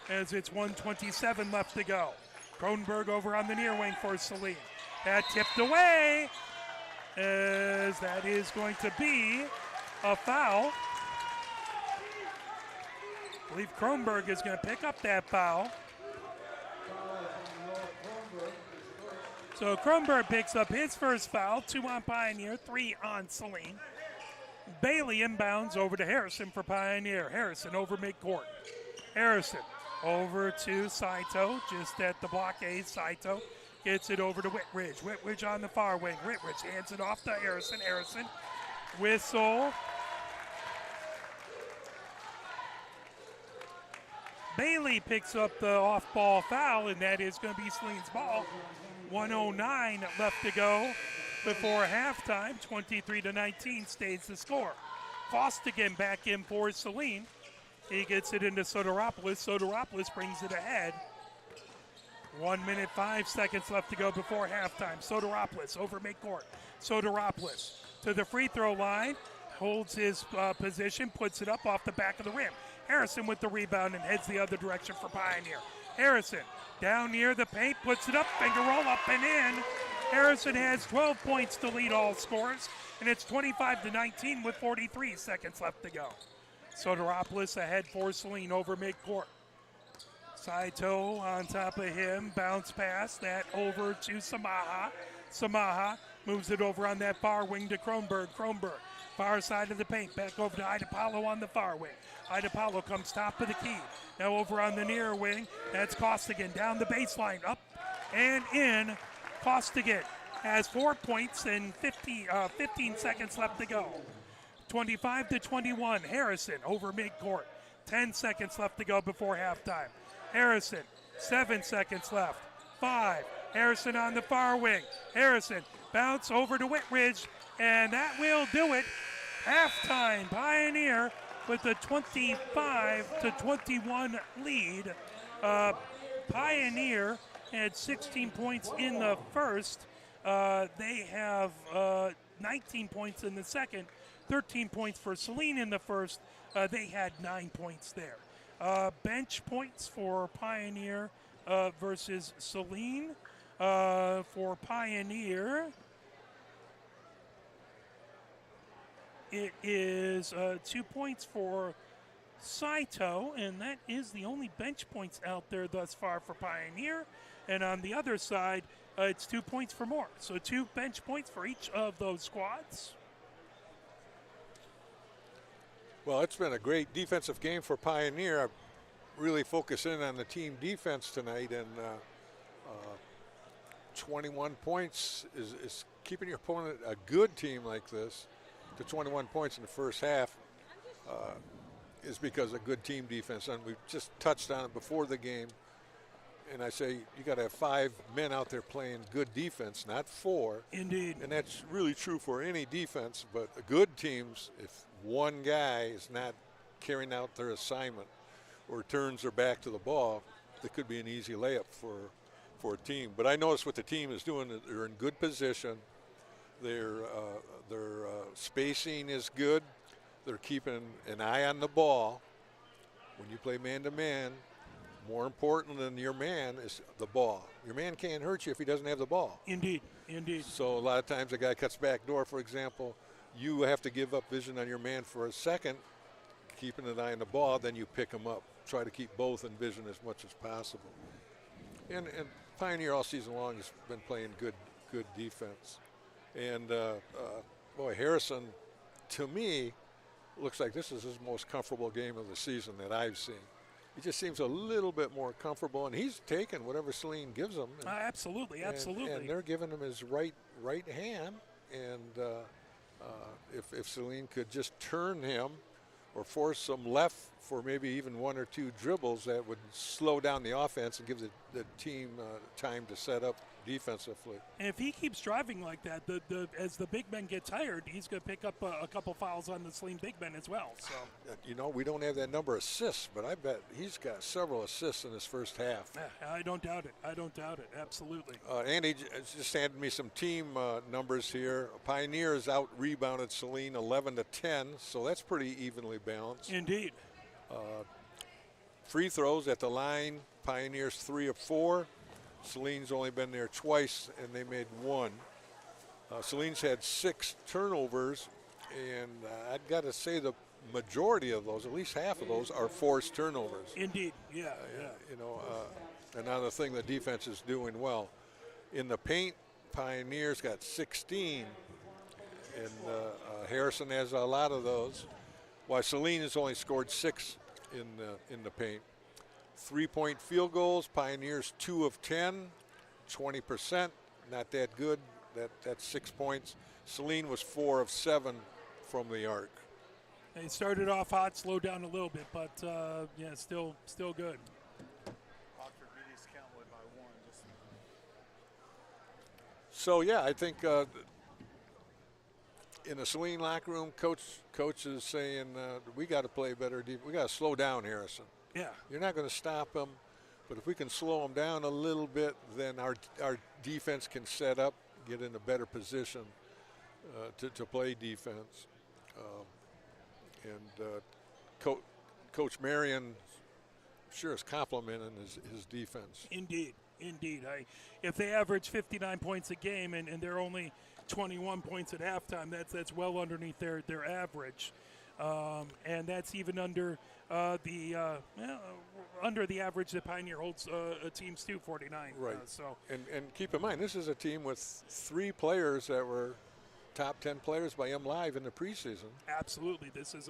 as it's 1:27 left to go. Kronberg over on the near wing for Saline. That tipped away as that is going to be a foul. I believe Kronberg is going to pick up that foul. So Kronberg picks up his first foul, 2 on Pioneer, 3 on Saline. Bailey inbounds over to Harrison for Pioneer. Harrison over midcourt. Harrison over to Saito, just at the blockade. Saito gets it over to Whitridge. Whitridge on the far wing. Whitridge hands it off to Harrison. Harrison, whistle. Bailey picks up the off-ball foul, and that is going to be Saline's ball. 1:09 left to go before halftime. 23-19 stays the score. Costigan back in for Saline. He gets it into Soteropoulos. Soteropoulos brings it ahead. 1 minute, 5 seconds left to go before halftime. Soteropoulos over midcourt. Soteropoulos to the free throw line. Holds his position, puts it up off the back of the rim. Harrison with the rebound and heads the other direction for Pioneer. Harrison down near the paint, puts it up, finger roll up and in. Harrison has 12 points to lead all scores, and it's 25-19 with 43 seconds left to go. Soteropoulos ahead for Saline over midcourt. Saito on top of him, bounce pass, that over to Samaha. Samaha moves it over on that far wing to Kronberg. Kronberg, far side of the paint, back over to Idapalo on the far wing. Idapalo comes top of the key. Now over on the near wing, that's Costigan down the baseline, up and in. Costigan has 4 points and 15 seconds left to go. 25-21, Harrison over midcourt. 10 seconds left to go before halftime. Harrison, 7 seconds left. 5, Harrison on the far wing. Harrison, bounce over to Whitridge, and that will do it. Halftime, Pioneer with a 25-21 lead. Pioneer had 16 points in the first. They have 19 points in the second, 13 points for Saline in the first. They had 9 points there. Bench points for Pioneer versus Saline. For Pioneer, it is 2 points for Saito, and that is the only bench points out there thus far for Pioneer. And on the other side, it's 2 points for more. So 2 bench points for each of those squads. Well, it's been a great defensive game for Pioneer. I really focus in on the team defense tonight, and 21 points is keeping your opponent, a good team like this, to 21 points in the first half is because of good team defense. And we just touched on it before the game. And I say you got to have 5 men out there playing good defense, not 4. Indeed. And that's really true for any defense. But good teams, if one guy is not carrying out their assignment or turns their back to the ball, it could be an easy layup for a team. But I notice what the team is doing, they're in good position. Their spacing is good. They're keeping an eye on the ball. When you play man-to-man, more important than your man is the ball. Your man can't hurt you if he doesn't have the ball. Indeed, indeed. So a lot of times a guy cuts back door, for example, you have to give up vision on your man for a second, keeping an eye on the ball, then you pick him up. Try to keep both in vision as much as possible. And Pioneer all season long has been playing good defense. And boy, Harrison, to me, looks like this is his most comfortable game of the season that I've seen. He just seems a little bit more comfortable, and he's taking whatever Saline gives him. And, absolutely. And they're giving him his right hand. And if Saline could just turn him or force some left for maybe even 1 or 2 dribbles, that would slow down the offense and give the team time to set up defensively. And if he keeps driving like that, as the big men get tired, he's going to pick up a couple fouls on the Saline big men as well. So, you know, we don't have that number of assists, but I bet he's got several assists in his first half. Yeah, I don't doubt it. Absolutely. Andy just handed me some team numbers here. Pioneers out rebounded Saline 11-10, so that's pretty evenly balanced. Indeed. Free throws at the line, Pioneers 3 of 4. Saline's only been there twice, and they made 1. Saline's had 6 turnovers, and I've got to say the majority of those, at least half of those, are forced turnovers. Indeed, yeah. You know, another thing the defense is doing well. In the paint, Pioneers got 16, and Harrison has a lot of those, while Saline has only scored 6 in the paint. 3-point field goals, Pioneers 2 of 10, 20%, not that good. That's 6 points. Saline was 4 of 7 from the arc. They started off hot, slowed down a little bit, but yeah, still good. So yeah, I think in the Saline locker room, coach is saying we got to play better. We got to slow down Harrison. Yeah. You're not going to stop him, but if we can slow him down a little bit, then our defense can set up, get in a better position to play defense. Coach Marion sure is complimenting his defense. Indeed. If they average 59 points a game and they're only 21 points at halftime, that's well underneath their average. And that's even under the average that Pioneer holds teams to, 49. Right. And keep in mind, this is a team with 3 players that were top 10 players by MLive in the preseason. Absolutely. This is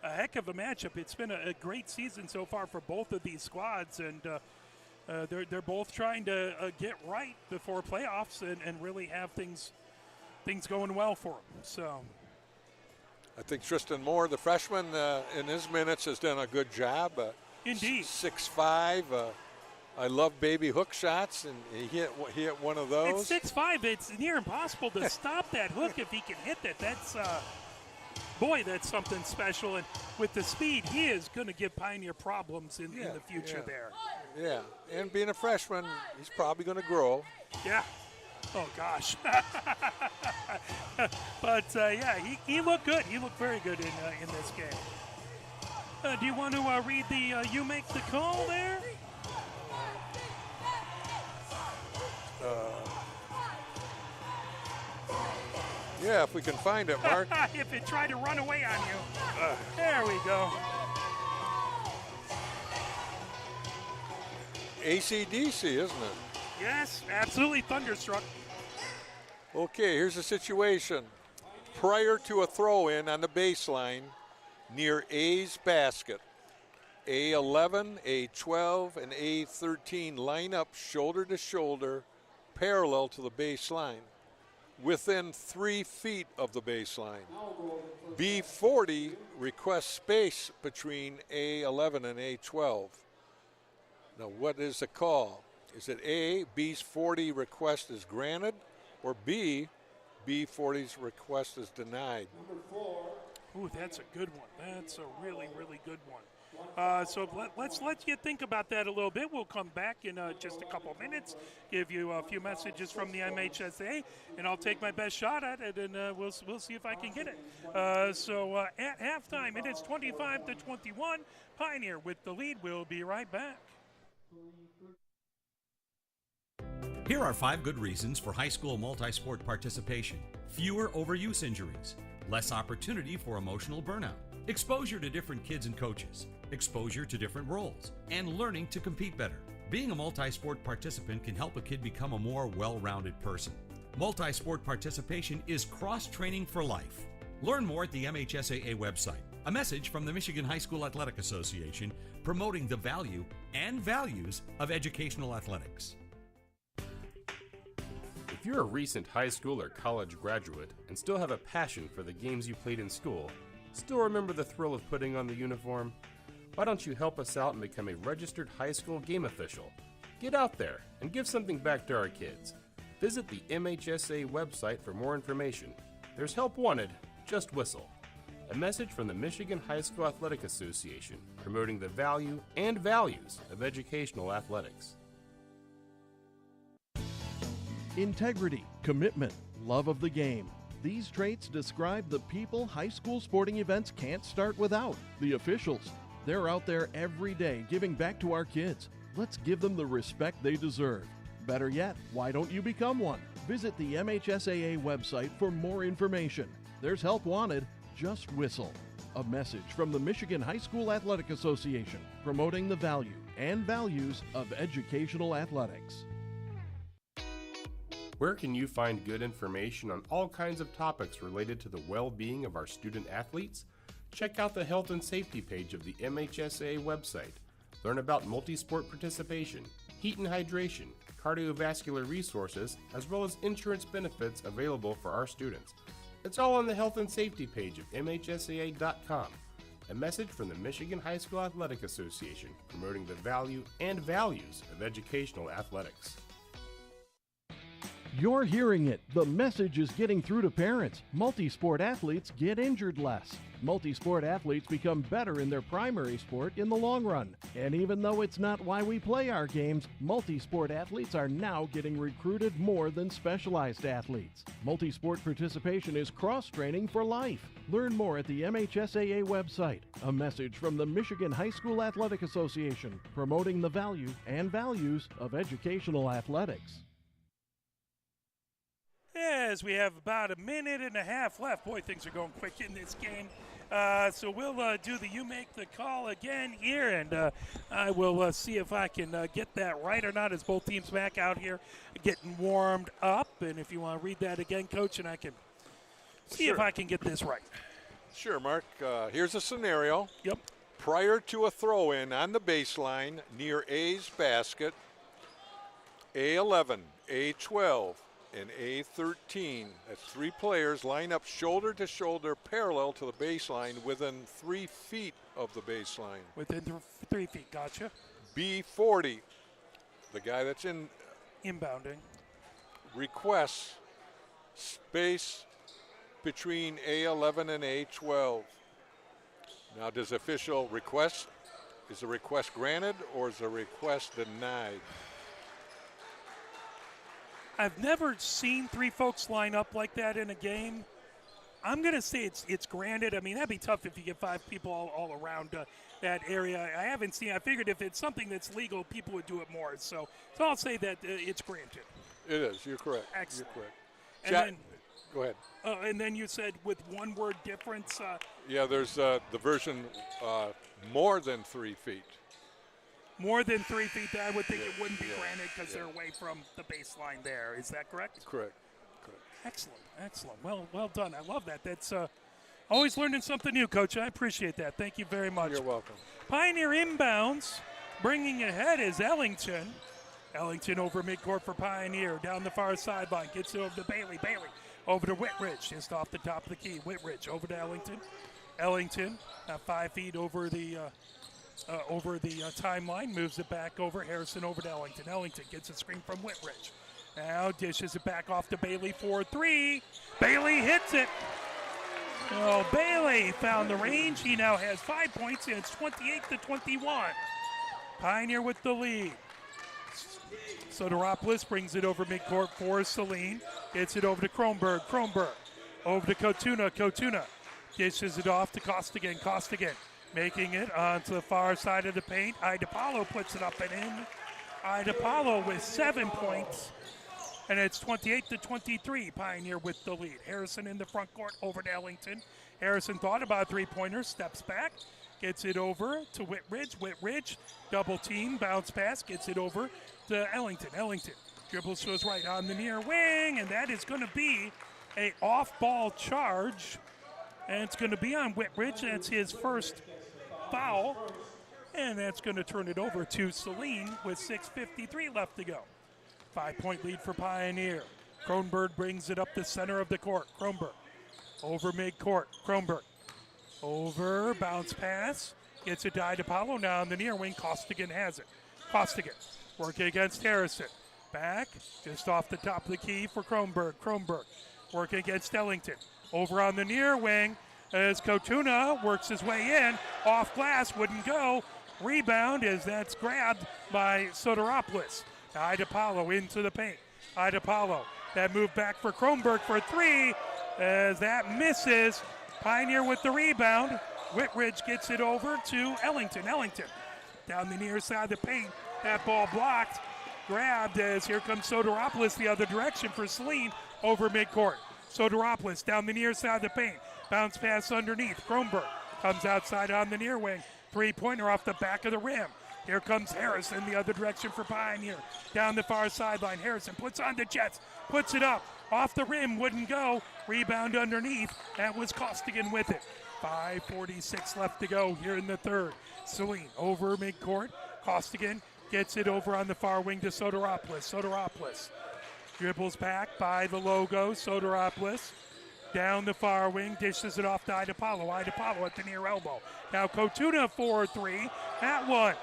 a heck of a matchup. It's been a great season so far for both of these squads, and they're both trying to get right before playoffs and really have things going well for them. So I think Tristan Moore, the freshman, in his minutes has done a good job. Indeed. 6'5". I love baby hook shots, and he hit one of those. It's 6'5". It's near impossible to stop that hook if he can hit that. That's that's something special. And with the speed, he is going to give Pioneer problems in the future there. Yeah, and being a freshman, he's probably going to grow. Yeah. Oh, gosh. But, he looked good. He looked very good in this game. Do you want to read the you make the call there? Yeah, if we can find it, Mark. If it tried to run away on you. There we go. AC/DC, isn't it? Yes, absolutely thunderstruck. Okay, here's the situation. Prior to a throw-in on the baseline near A's basket, A11, A12, and A13 line up shoulder to shoulder, parallel to the baseline, within 3 feet of the baseline. B40 requests space between A11 and A12. Now, what is the call? Is it A, B40 request is granted, or B, B40's request is denied? Ooh, that's a good one. That's a really, really good one. So let's let you think about that a little bit. We'll come back in just a couple minutes, give you a few messages from the MHSA, and I'll take my best shot at it, and we'll see if I can get it. So at halftime, it is 25-21. Pioneer with the lead. We'll be right back. Here are 5 good reasons for high school multi-sport participation. Fewer overuse injuries, less opportunity for emotional burnout, exposure to different kids and coaches, exposure to different roles, and learning to compete better. Being a multi-sport participant can help a kid become a more well-rounded person. Multi-sport participation is cross-training for life. Learn more at the MHSAA website. A message from the Michigan High School Athletic Association promoting the value and values of educational athletics. If you're a recent high school or college graduate and still have a passion for the games you played in school, still remember the thrill of putting on the uniform, why don't you help us out and become a registered high school game official? Get out there and give something back to our kids. Visit the MHSA website for more information. There's help wanted, just whistle. A message from the Michigan High School Athletic Association promoting the value and values of educational athletics. Integrity, commitment, love of the game. These traits describe the people high school sporting events can't start without. The officials. They're out there every day giving back to our kids. Let's give them the respect they deserve. Better yet, why don't you become one? Visit the MHSAA website for more information. There's help wanted, just whistle. A message from the Michigan High School Athletic Association promoting the value and values of educational athletics. Where can you find good information on all kinds of topics related to the well-being of our student athletes? Check out the health and safety page of the MHSAA website. Learn about multi-sport participation, heat and hydration, cardiovascular resources, as well as insurance benefits available for our students. It's all on the health and safety page of MHSAA.com. A message from the Michigan High School Athletic Association promoting the value and values of educational athletics. You're hearing it. The message is getting through to parents. Multi-sport athletes get injured less. Multi-sport athletes become better in their primary sport in the long run. And even though it's not why we play our games, multi-sport athletes are now getting recruited more than specialized athletes. Multi-sport participation is cross-training for life. Learn more at the MHSAA website. A message from the Michigan High School Athletic Association promoting the value and values of educational athletics. As we have about a minute and a half left. Boy, things are going quick in this game. So we'll do the you make the call again here, and I will see if I can get that right or not as both teams back out here getting warmed up. And if you want to read that again, Coach, and I can see if I can get this right. Sure, Mark. Here's a scenario. Yep. Prior to a throw-in on the baseline near A's basket, A11, A12, and A13, that's 3 players, line up shoulder to shoulder parallel to the baseline within 3 feet of the baseline. Within 3 feet, gotcha. B40, the guy that's Inbounding. requests space between A11 and A12. Now, does the official request, is the request granted or is the request denied? I've never seen 3 folks line up like that in a game. I'm going to say it's granted. I mean, that'd be tough if you get 5 people all around that area. I figured if it's something that's legal, people would do it more. So I'll say that it's granted. It is. You're correct. Excellent. You're correct. And then, go ahead. And then you said with 1 word difference. Yeah, there's the version more than 3 feet. more than 3 feet, I would think it wouldn't be granted because they're away from the baseline there. Is that correct? Correct. Excellent. Well done. I love that. That's always learning something new, Coach. I appreciate that. Thank you very much. You're welcome. Pioneer inbounds. Bringing ahead is Ellington. Ellington over midcourt for Pioneer. Down the far sideline. Gets it over to Bailey. Bailey over to Whitridge. Just off the top of the key. Whitridge over to Ellington. Ellington 5 feet over the timeline. Moves it back over. Harrison over to Ellington. Ellington gets a screen from Whitridge. Now dishes it back off to Bailey for 3. Bailey hits it. Oh, Bailey found the range. He now has 5 points, and it's 28-21. Pioneer with the lead. Soteropoulos brings it over midcourt for Saline. Gets it over to Kronberg. Kronberg over to Kotuna. Kotuna dishes it off to Costigan. Costigan making it onto the far side of the paint. Idapalo puts it up and in. Idapalo with 7 points. And it's 28-23, Pioneer with the lead. Harrison in the front court over to Ellington. Harrison thought about a three-pointer, steps back, gets it over to Whitridge. Whitridge, double team, bounce pass, gets it over to Ellington. Ellington dribbles to his right on the near wing, and that is going to be a off-ball charge. And it's going to be on Whitridge. That's his first foul. And that's going to turn it over to Saline with 6:53 left to go. 5-point lead for Pioneer. Kronberg brings it up the center of the court. Kronberg over midcourt. Kronberg over, bounce pass. Gets it to Idapalo now on the near wing. Costigan has it. Costigan working against Harrison. Back, just off the top of the key for Kronberg. Kronberg working against Ellington. Over on the near wing as Kotuna works his way in. Off glass, wouldn't go. Rebound as that's grabbed by Soteropoulos. Idapalo into the paint. Idapalo, that move back for Kronberg for 3 as that misses. Pioneer with the rebound. Whitridge gets it over to Ellington. Ellington down the near side of the paint. That ball blocked. Grabbed as here comes Soteropoulos the other direction for Saline over midcourt. Soteropoulos down the near side of the paint. Bounce pass underneath. Kronberg comes outside on the near wing. Three-pointer off the back of the rim. Here comes Harrison the other direction for Pioneer. Down the far sideline. Harrison puts on the Jets. Puts it up. Off the rim. Wouldn't go. Rebound underneath. That was Costigan with it. 5:46 left to go here in the third. Saline over midcourt. Costigan gets it over on the far wing to Soteropoulos. Soteropoulos dribbles back by the logo. Soteropoulos down the far wing, dishes it off to Idapalo. Idapalo at the near elbow. Now Kotuna 4-3. That one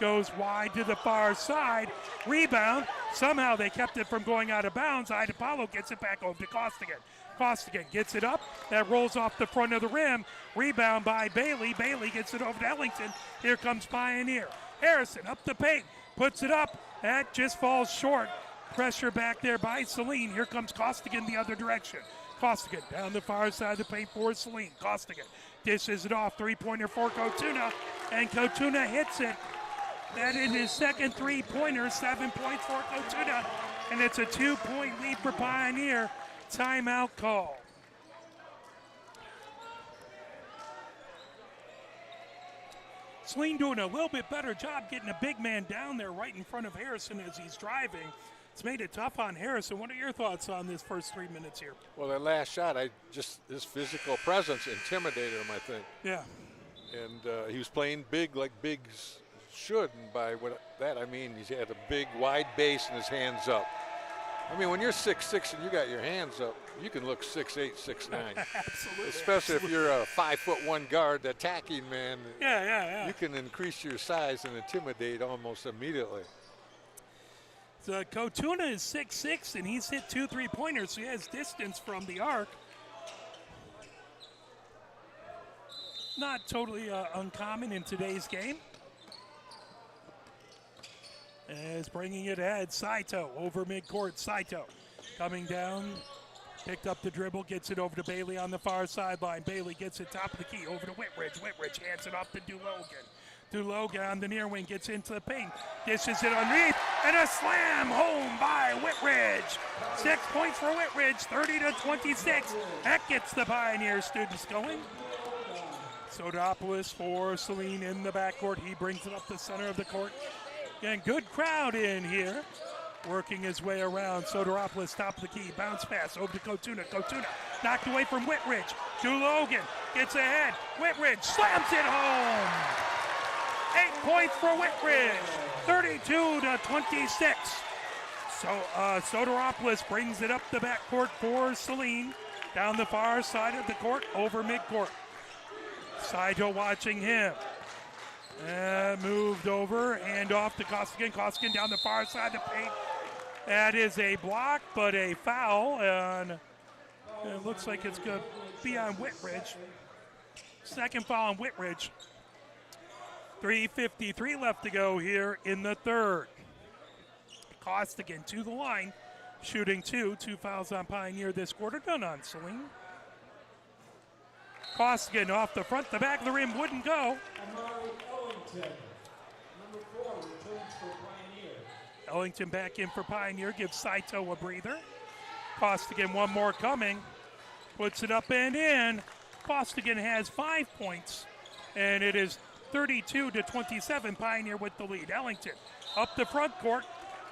goes wide to the far side. Rebound. Somehow they kept it from going out of bounds. Idapalo gets it back over to Costigan. Costigan gets it up. That rolls off the front of the rim. Rebound by Bailey. Bailey gets it over to Ellington. Here comes Pioneer. Harrison up the paint. Puts it up. That just falls short. Pressure back there by Saline. Here comes Costigan the other direction. Costigan down the far side of the paint for Saline. Costigan dishes it off. Three-pointer for Kotuna. And Kotuna hits it. That is his second three-pointer. 7 points for Kotuna. And it's a 2-point lead for Pioneer. Timeout call. Saline doing a little bit better job getting a big man down there right in front of Harrison as he's driving. It's made it tough on Harrison. What are your thoughts on this first 3 minutes here? Well, that last shot, his physical presence intimidated him, I think. Yeah. And he was playing big like bigs should. And by that I mean he had a big wide base and his hands up. I mean, when you're 6'6" and you got your hands up, you can look 6'8", 6'9". Absolutely. Especially if you're a 5'1" guard, attacking man. Yeah. You can increase your size and intimidate almost immediately. So Kotuna is 6'6", and he's hit 2 3-pointers, so he has distance from the arc. Not totally uncommon in today's game. As bringing it ahead, Saito over midcourt. Saito coming down, picked up the dribble, gets it over to Bailey on the far sideline. Bailey gets it top of the key over to Whitridge. Whitridge hands it off to Dulogan. Dulogan on the near wing gets into the paint, dishes it underneath, and a slam home by Whitridge. 6 points for Whitridge, 30-26. That gets the Pioneer students going. Soteropoulos for Saline in the backcourt. He brings it up the center of the court. Again, good crowd in here. Working his way around. Soteropoulos, top of the key. Bounce pass over to Kotuna. Kotuna knocked away from Whitridge. Dulogan gets ahead. Whitridge slams it home. 8 points for Whitridge. 32-26. So Soteropoulos brings it up the backcourt for Saline. Down the far side of the court, over midcourt. Saito watching him. Moved over, hand off to Costigan. Costigan down the far side of the paint. That is a block, but a foul. And it looks like it's going to be on Whitridge. Second foul on Whitridge. 3:53 left to go here in the third. Costigan to the line, shooting two fouls on Pioneer this quarter, done on Saline. Costigan off the front, the back of the rim wouldn't go. Ellington back in for Pioneer, gives Saito a breather. Costigan one more coming, puts it up and in. Costigan has 5 points, and it is 32-27, Pioneer with the lead. Ellington up the front court.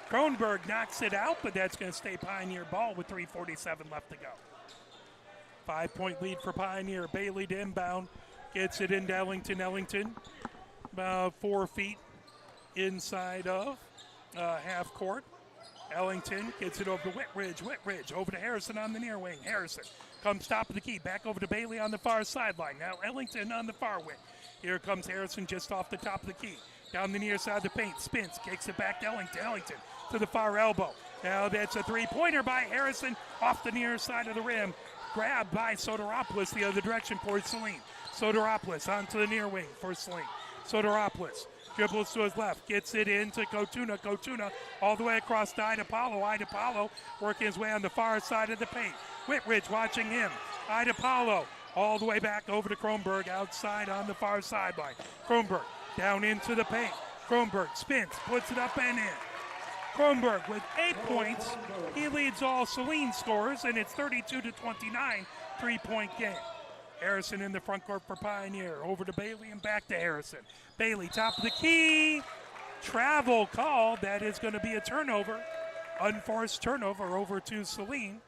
Kronberg knocks it out, but that's going to stay Pioneer ball with 3:47 left to go. 5-point lead for Pioneer. Bailey to inbound. Gets it into Ellington. Ellington about 4 feet inside of half court. Ellington gets it over to Whitridge. Whitridge over to Harrison on the near wing. Harrison comes top of the key. Back over to Bailey on the far sideline. Now Ellington on the far wing. Here comes Harrison just off the top of the key. Down the near side of the paint. Spins. Kicks it back to Ellington. Ellington to the far elbow. Now that's a three-pointer by Harrison off the near side of the rim. Grabbed by Soteropoulos the other direction for Saline. Soteropoulos onto the near wing for Saline. Soteropoulos dribbles to his left. Gets it into Kotuna. Kotuna all the way across to Idapalo. Idapalo working his way on the far side of the paint. Whitridge watching him. Idapalo all the way back over to Kronberg outside on the far sideline. Kronberg down into the paint. Kronberg spins, puts it up and in. Kronberg with 8 points. He leads all Saline scorers, and it's 32-29, 3-point game. Harrison in the front court for Pioneer. Over to Bailey and back to Harrison. Bailey top of the key. Travel call. That is going to be a turnover. Unforced turnover over to Saline.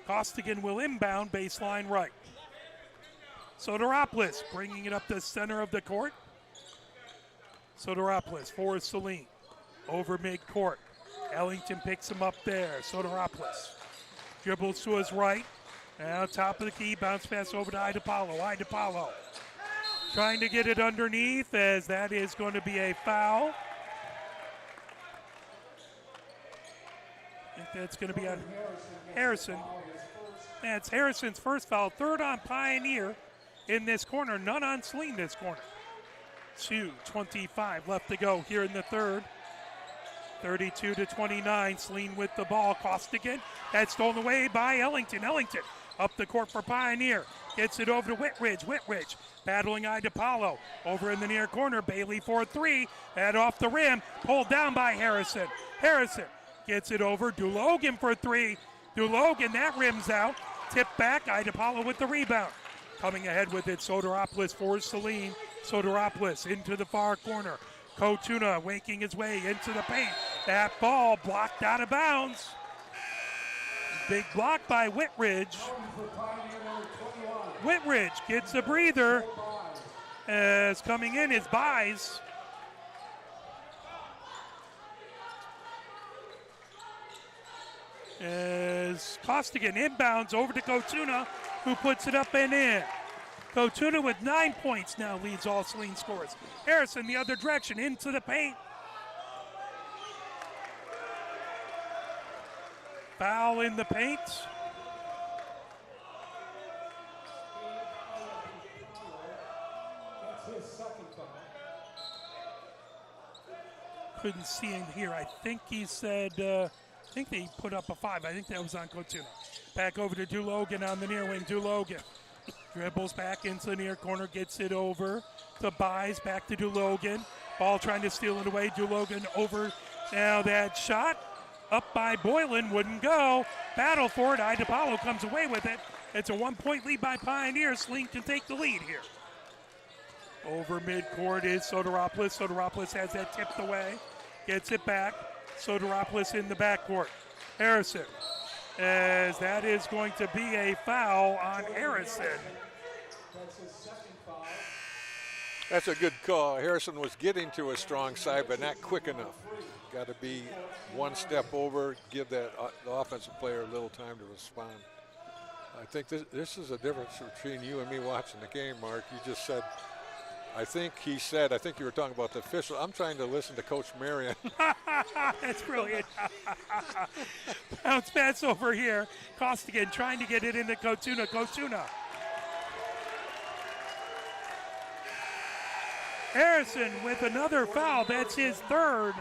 Costigan will inbound baseline right. Soteropoulos bringing it up the center of the court. Soteropoulos for Saline. Over midcourt. Ellington picks him up there. Soteropoulos dribbles to his right. Now top of the key, bounce pass over to Idapalo. Idapalo trying to get it underneath, as that is going to be a foul. I think that's going to be on Harrison. That's Harrison's first foul. Third on Pioneer in this corner. None on Saline this corner. 2:25 left to go here in the third. 32-29. Saline with the ball. Costigan. That's stolen away by Ellington. Ellington up the court for Pioneer. Gets it over to Whitridge. Whitridge battling Idapalo. Over in the near corner. Bailey for three. That off the rim. Pulled down by Harrison. Harrison gets it over. Dulogan for three. Dulogan, that rims out. Tip back. Idapalo with the rebound. Coming ahead with it, Soteropoulos for Saline. Soteropoulos into the far corner. Kotuna waking his way into the paint. That ball blocked out of bounds. Big block by Whitridge. Whitridge gets a breather. As coming in is Buys. As Costigan inbounds over to Kotuna, who puts it up and in. Kotuna with 9 points now leads all Saline scores. Harrison the other direction into the paint. Foul in the paint. Couldn't see him here. I think he said, I think they put up a 5. I think that was on Kotuna. Back over to Dulogan on the near wing. Dulogan dribbles back into the near corner, gets it over to Buys, back to Dulogan. Ball trying to steal it away. Dulogan over. Now that shot up by Boylan wouldn't go. Battle for it. Idapalo comes away with it. It's a 1-point lead by Pioneer. Saline can take the lead here. Over midcourt is Soteropoulos. Soteropoulos has that tipped away. Gets it back. Soteropoulos in the backcourt. Harrison, as that is going to be a foul on Harrison. That's a good call. Harrison was getting to a strong side, but not quick enough. Got to be one step over, give that the offensive player a little time to respond. I think this is a difference between you and me watching the game, Mark. You just said, I think you were talking about the official. I'm trying to listen to Coach Marion. That's brilliant. Bounce pass over here. Costigan trying to get it into Kotuna. Kotuna. Harrison with another foul. That's his third.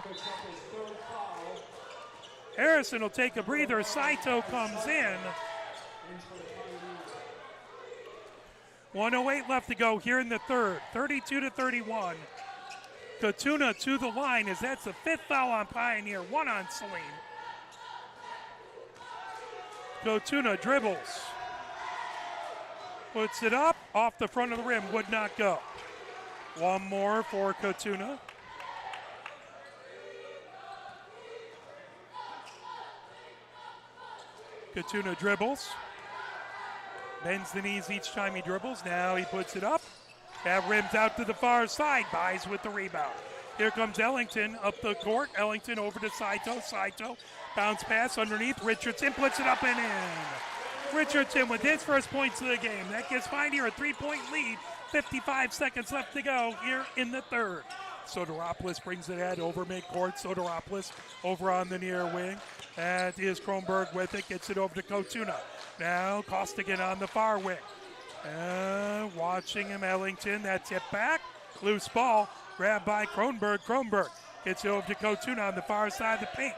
Harrison will take a breather. Saito comes in. 1:08 left to go here in the third. 32-31. Kotuna to the line as that's the fifth foul on Pioneer, one on Saline. Kotuna dribbles. Puts it up, off the front of the rim, would not go. One more for Kotuna. Kotuna dribbles. Bends the knees each time he dribbles. Now he puts it up. That rims out to the far side. Buys with the rebound. Here comes Ellington up the court. Ellington over to Saito. Saito, bounce pass underneath. Richardson puts it up and in. Richardson with his first points of the game. That gives Pioneer a 3-point lead. 55 seconds left to go here in the third. Soteropoulos brings it at over midcourt. Soteropoulos over on the near wing. That is Kronberg with it. Gets it over to Kotuna. Now Costigan on the far wing. Watching him, Ellington. That tip back. Loose ball. Grabbed by Kronberg. Kronberg gets it over to Kotuna on the far side of the paint.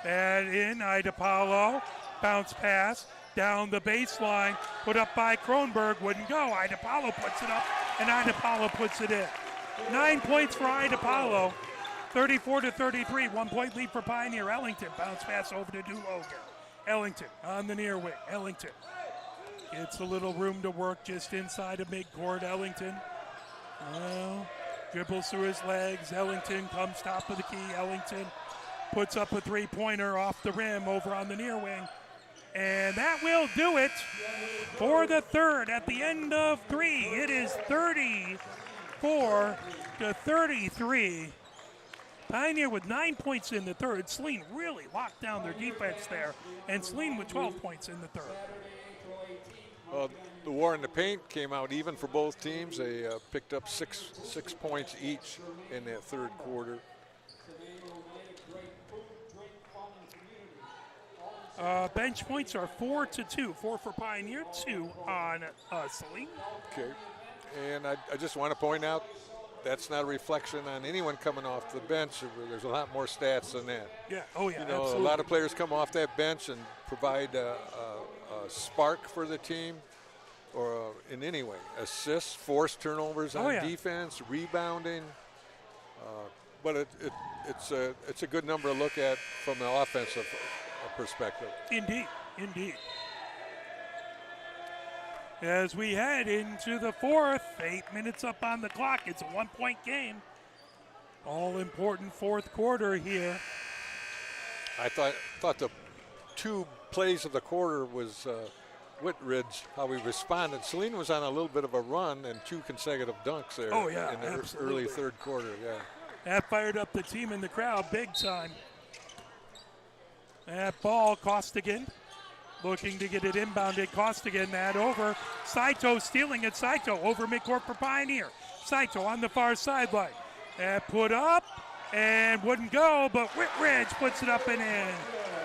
And in, Idapalo. Bounce pass. Down the baseline. Put up by Kronberg. Wouldn't go. Idapalo puts it up. And Idapalo puts it in. 9 points for Idapalo. 34-33. 1 point lead for Pioneer. Ellington. Bounce pass over to Dulogan. Ellington on the near wing. Ellington gets a little room to work just inside of midcourt. Ellington dribbles through his legs. Ellington comes top of the key. Ellington puts up a three-pointer off the rim over on the near wing. And that will do it for the third. At the end of three, it is 34-33. Pioneer with 9 points in the third. Saline really locked down their defense there. And Saline with 12 points in the third. The war in the paint came out even for both teams. They picked up six points each in that third quarter. Bench points are 4-2. 4 for Pioneer, 2 on Saline. Okay. And I just want to point out that's not a reflection on anyone coming off the bench. There's a lot more stats than that. Yeah, oh yeah, absolutely. A lot of players come off that bench and provide a spark for the team, or in any way, assists, forced turnovers on defense, rebounding. But it's a good number to look at from the offensive perspective. Indeed. As we head into the fourth, 8 minutes up on the clock. It's a 1 point game. All important fourth quarter here. I thought the two plays of the quarter was Whitridge, how he responded. Saline was on a little bit of a run and 2 consecutive dunks there in the early third quarter. Yeah. That fired up the team in the crowd big time. That ball, Costigan looking to get it inbounded. Costigan, that over. Saito stealing it. Saito over midcourt for Pioneer. Saito on the far sideline. That put up and wouldn't go, but Whitridge puts it up and in.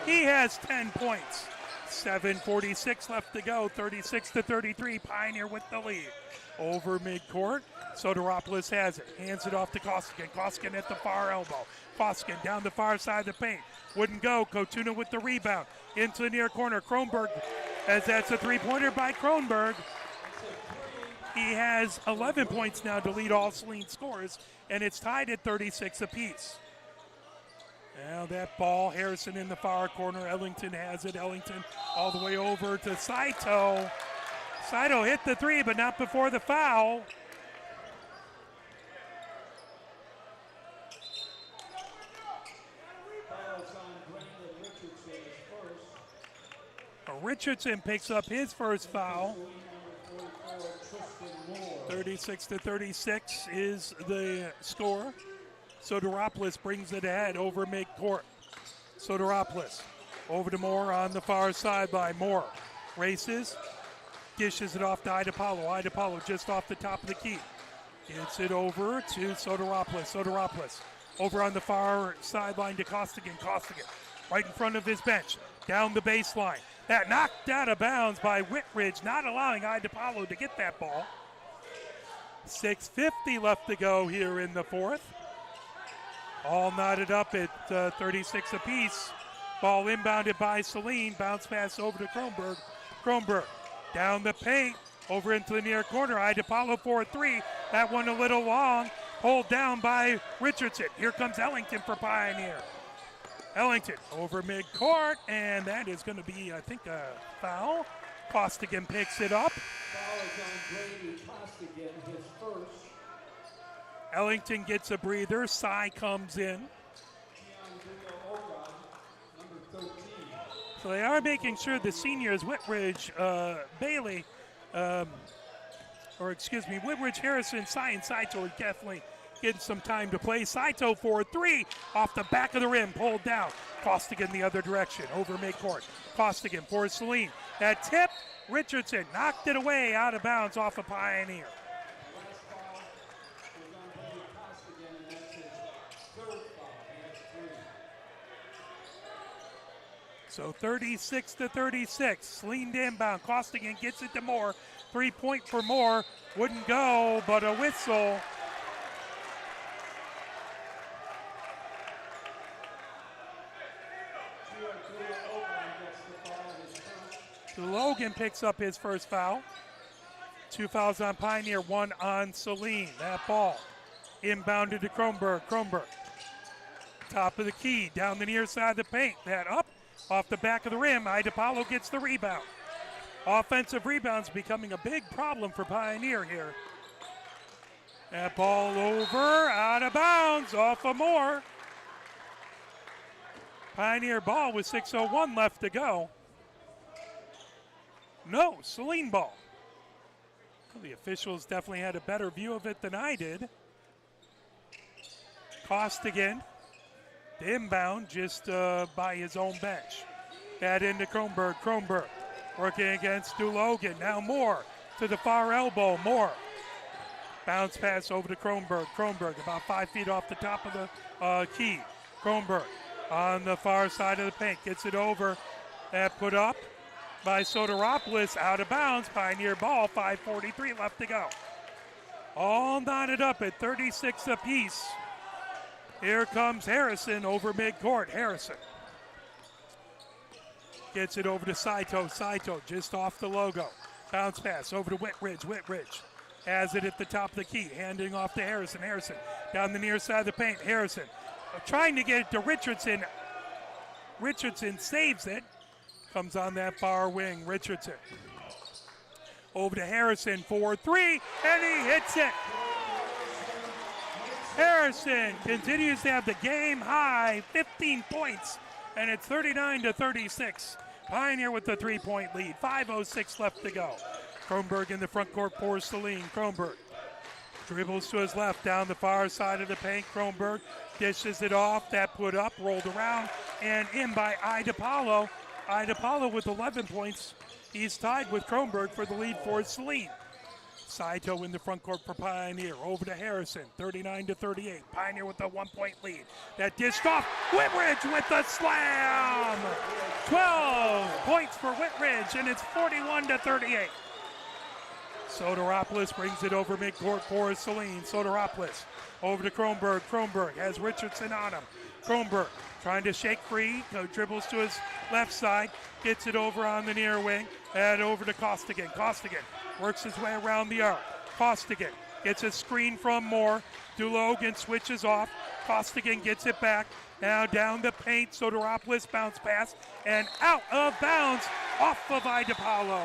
He has 10 points. 7:46 left to go. 36-33. Pioneer with the lead. Over midcourt. Soteropoulos has it. Hands it off to Costigan. Costigan at the far elbow. Costigan down the far side of the paint. Wouldn't go. Kotuna with the rebound. Into the near corner. Kronberg, as that's a three-pointer by Kronberg. He has 11 points now to lead all Saline scores, and it's tied at 36 apiece. Now that ball, Harrison in the far corner. Ellington has it. Ellington all the way over to Saito. Saito hit the three, but not before the foul. Richardson picks up his first foul. 36-36 is the score. Soteropoulos brings it ahead over midcourt. Soteropoulos over to Moore on the far sideline. Moore races, dishes it off to Idapalo. Idapalo just off the top of the key. Gets it over to Soteropoulos. Soteropoulos over on the far sideline to Costigan. Costigan right in front of his bench. Down the baseline. That knocked out of bounds by Whitridge, not allowing Idapalo to get that ball. 6:50 left to go here in the fourth. All knotted up at 36 apiece. Ball inbounded by Saline. Bounce pass over to Kronberg. Kronberg down the paint. Over into the near corner. Idapalo for 3. That one a little long. Pulled down by Richardson. Here comes Ellington for Pioneer. Ellington over midcourt, and that is going to be, I think, a foul. Costigan picks it up. Foul is on Brady Costigan, his first. Ellington gets a breather. Cy comes in. So they are making sure the seniors, Whitridge, Bailey, Whitridge, Harrison, Cy, and Saito are definitely getting some time to play. Saito for 3 off the back of the rim, pulled down. Costigan the other direction, over midcourt. Costigan for Saline. That tip, Richardson knocked it away out of bounds off of Pioneer. So 36-36, leaned inbound. Costigan gets it to Moore. 3-point for Moore. Wouldn't go, but a whistle. Logan picks up his first foul. 2 fouls on Pioneer, 1 on Saline. That ball inbounded to Kronberg. Kronberg, top of the key, down the near side of the paint. That up. Off the back of the rim, Idapalo gets the rebound. Offensive rebounds becoming a big problem for Pioneer here. That ball over, out of bounds, off of Moore. Pioneer ball with 6:01 left to go. No, Saline ball. Well, the officials definitely had a better view of it than I did. Costigan. Inbound just by his own bench. That into Kronberg. Kronberg working against Dulogan. Now Moore to the far elbow. Moore. Bounce pass over to Kronberg. Kronberg about 5 feet off the top of the key. Kronberg on the far side of the paint. Gets it over. That put up by Soteropoulos. Out of bounds. Pioneer ball. 5:43 left to go. All knotted up at 36 apiece. Here comes Harrison over midcourt. Harrison gets it over to Saito. Saito just off the logo. Bounce pass over to Whitridge. Whitridge has it at the top of the key. Handing off to Harrison. Harrison down the near side of the paint. Harrison trying to get it to Richardson. Richardson saves it. Comes on that far wing. Richardson over to Harrison for 3, and he hits it. Harrison continues to have the game high, 15 points, and it's 39-36. Pioneer with the 3-point lead, 5:06 left to go. Kronberg in the front court for Saline. Kronberg dribbles to his left down the far side of the paint. Kronberg dishes it off. That put up, rolled around, and in by Idapalo. Idapalo with 11 points. He's tied with Kronberg for the lead for Saline. Saito in the front court for Pioneer. Over to Harrison, 39-38. Pioneer with a 1-point lead. That dished off. Whitridge with the slam. 12 points for Whitridge, and it's 41-38. Soteropoulos brings it over midcourt for Saline. Soteropoulos over to Kronberg. Kronberg has Richardson on him. Kronberg trying to shake free. Dribbles to his left side. Gets it over on the near wing. And over to Costigan. Costigan works his way around the arc. Costigan gets a screen from Moore. Dulogan switches off. Costigan gets it back. Now down the paint. Soteropoulos bounce pass. And out of bounds off of Idapalo.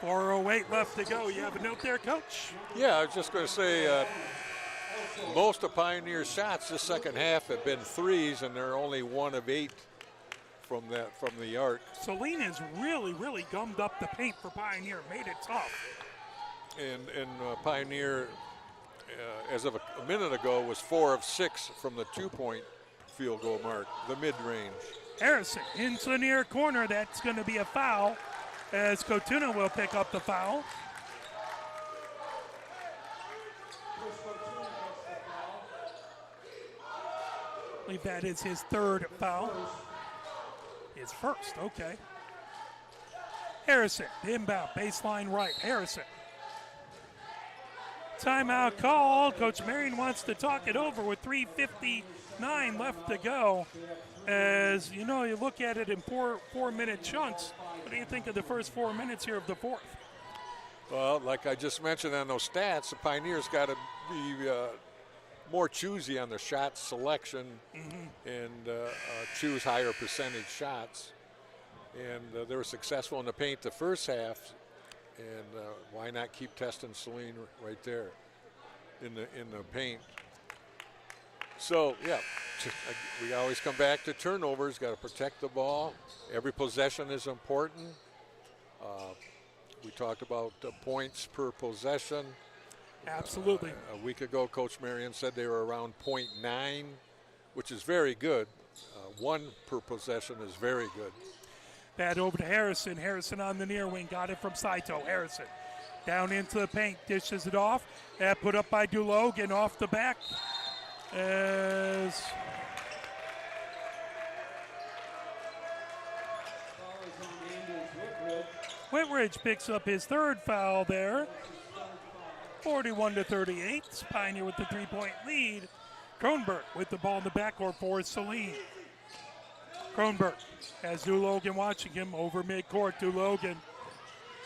4:08 left to go. You have a note there, Coach? Yeah, I was just going to say most of Pioneer's shots this second half have been threes, and they're only 1 of 8 from the arc. Saline has really gummed up the paint for Pioneer, made it tough. And Pioneer, as of a minute ago, was 4 of 6 from the 2-point field goal mark, the mid-range. Harrison into the near corner. That's going to be a foul, as Kotuna will pick up the foul. I believe that is his third foul. His first, okay. Harrison, inbound, baseline right. Harrison. Timeout call. Coach Marion wants to talk it over with 3:59 left to go. As you know, you look at it in four-minute chunks. What do you think of the first 4 minutes here of the fourth? Well, like I just mentioned on those stats, the Pioneers got to be more choosy on their shot selection and choose higher percentage shots. And they were successful in the paint the first half. And why not keep testing Saline right there in the paint? So yeah, we always come back to turnovers. Got to protect the ball. Every possession is important. We talked about points per possession. Absolutely. A week ago, Coach Marion said they were around 0.9, which is very good. 1 per possession is very good. Bad over to Harrison. Harrison on the near wing. Got it from Saito. Harrison down into the paint. Dishes it off. That put up by Dulogan off the back. As Whitridge picks up his third foul there. 41-38. Pioneer with the 3-point lead. Kronberg with the ball in the backcourt for Saline. Kronberg has Dulogan watching him over midcourt. Dulogan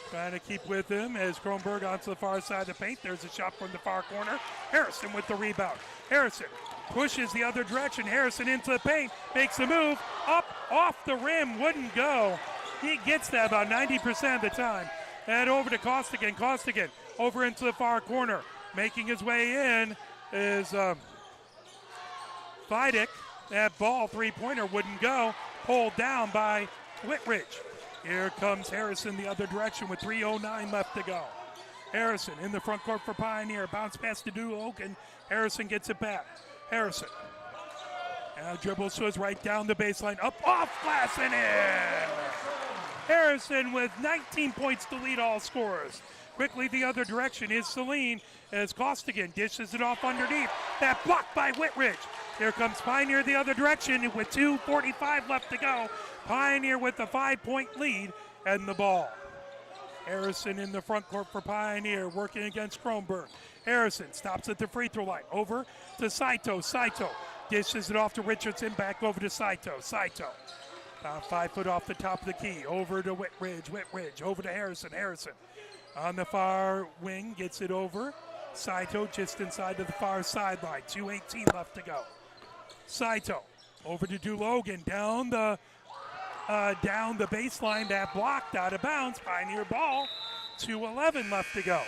trying to keep with him as Kronberg onto the far side of the paint. There's a shot from the far corner. Harrison with the rebound. Harrison pushes the other direction. Harrison into the paint, makes a move, up, off the rim, wouldn't go. He gets that about 90% of the time. And over to Costigan. Costigan over into the far corner. Making his way in is Vidic. That ball, three-pointer, wouldn't go. Pulled down by Whitridge. Here comes Harrison the other direction with 3:09 left to go. Harrison in the front court for Pioneer. Bounce pass to Dulogan. Harrison gets it back. Harrison now dribbles to his right down the baseline. Up, off glass, and in! Harrison with 19 points to lead all scorers. Quickly the other direction is Saline as Costigan dishes it off underneath. That blocked by Whitridge. Here comes Pioneer the other direction with 2:45 left to go. Pioneer with the 5-point lead and the ball. Harrison in the front court for Pioneer working against Kronberg. Harrison stops at the free throw line. Over to Saito. Saito dishes it off to Richardson. Back over to Saito. Saito about 5 foot off the top of the key. Over to Whitridge. Whitridge over to Harrison. Harrison on the far wing gets it over. Saito just inside to the far sideline. 2:18 left to go. Saito over to Dulogan down the baseline. That blocked out of bounds. Pioneer ball. 2:11 left to go.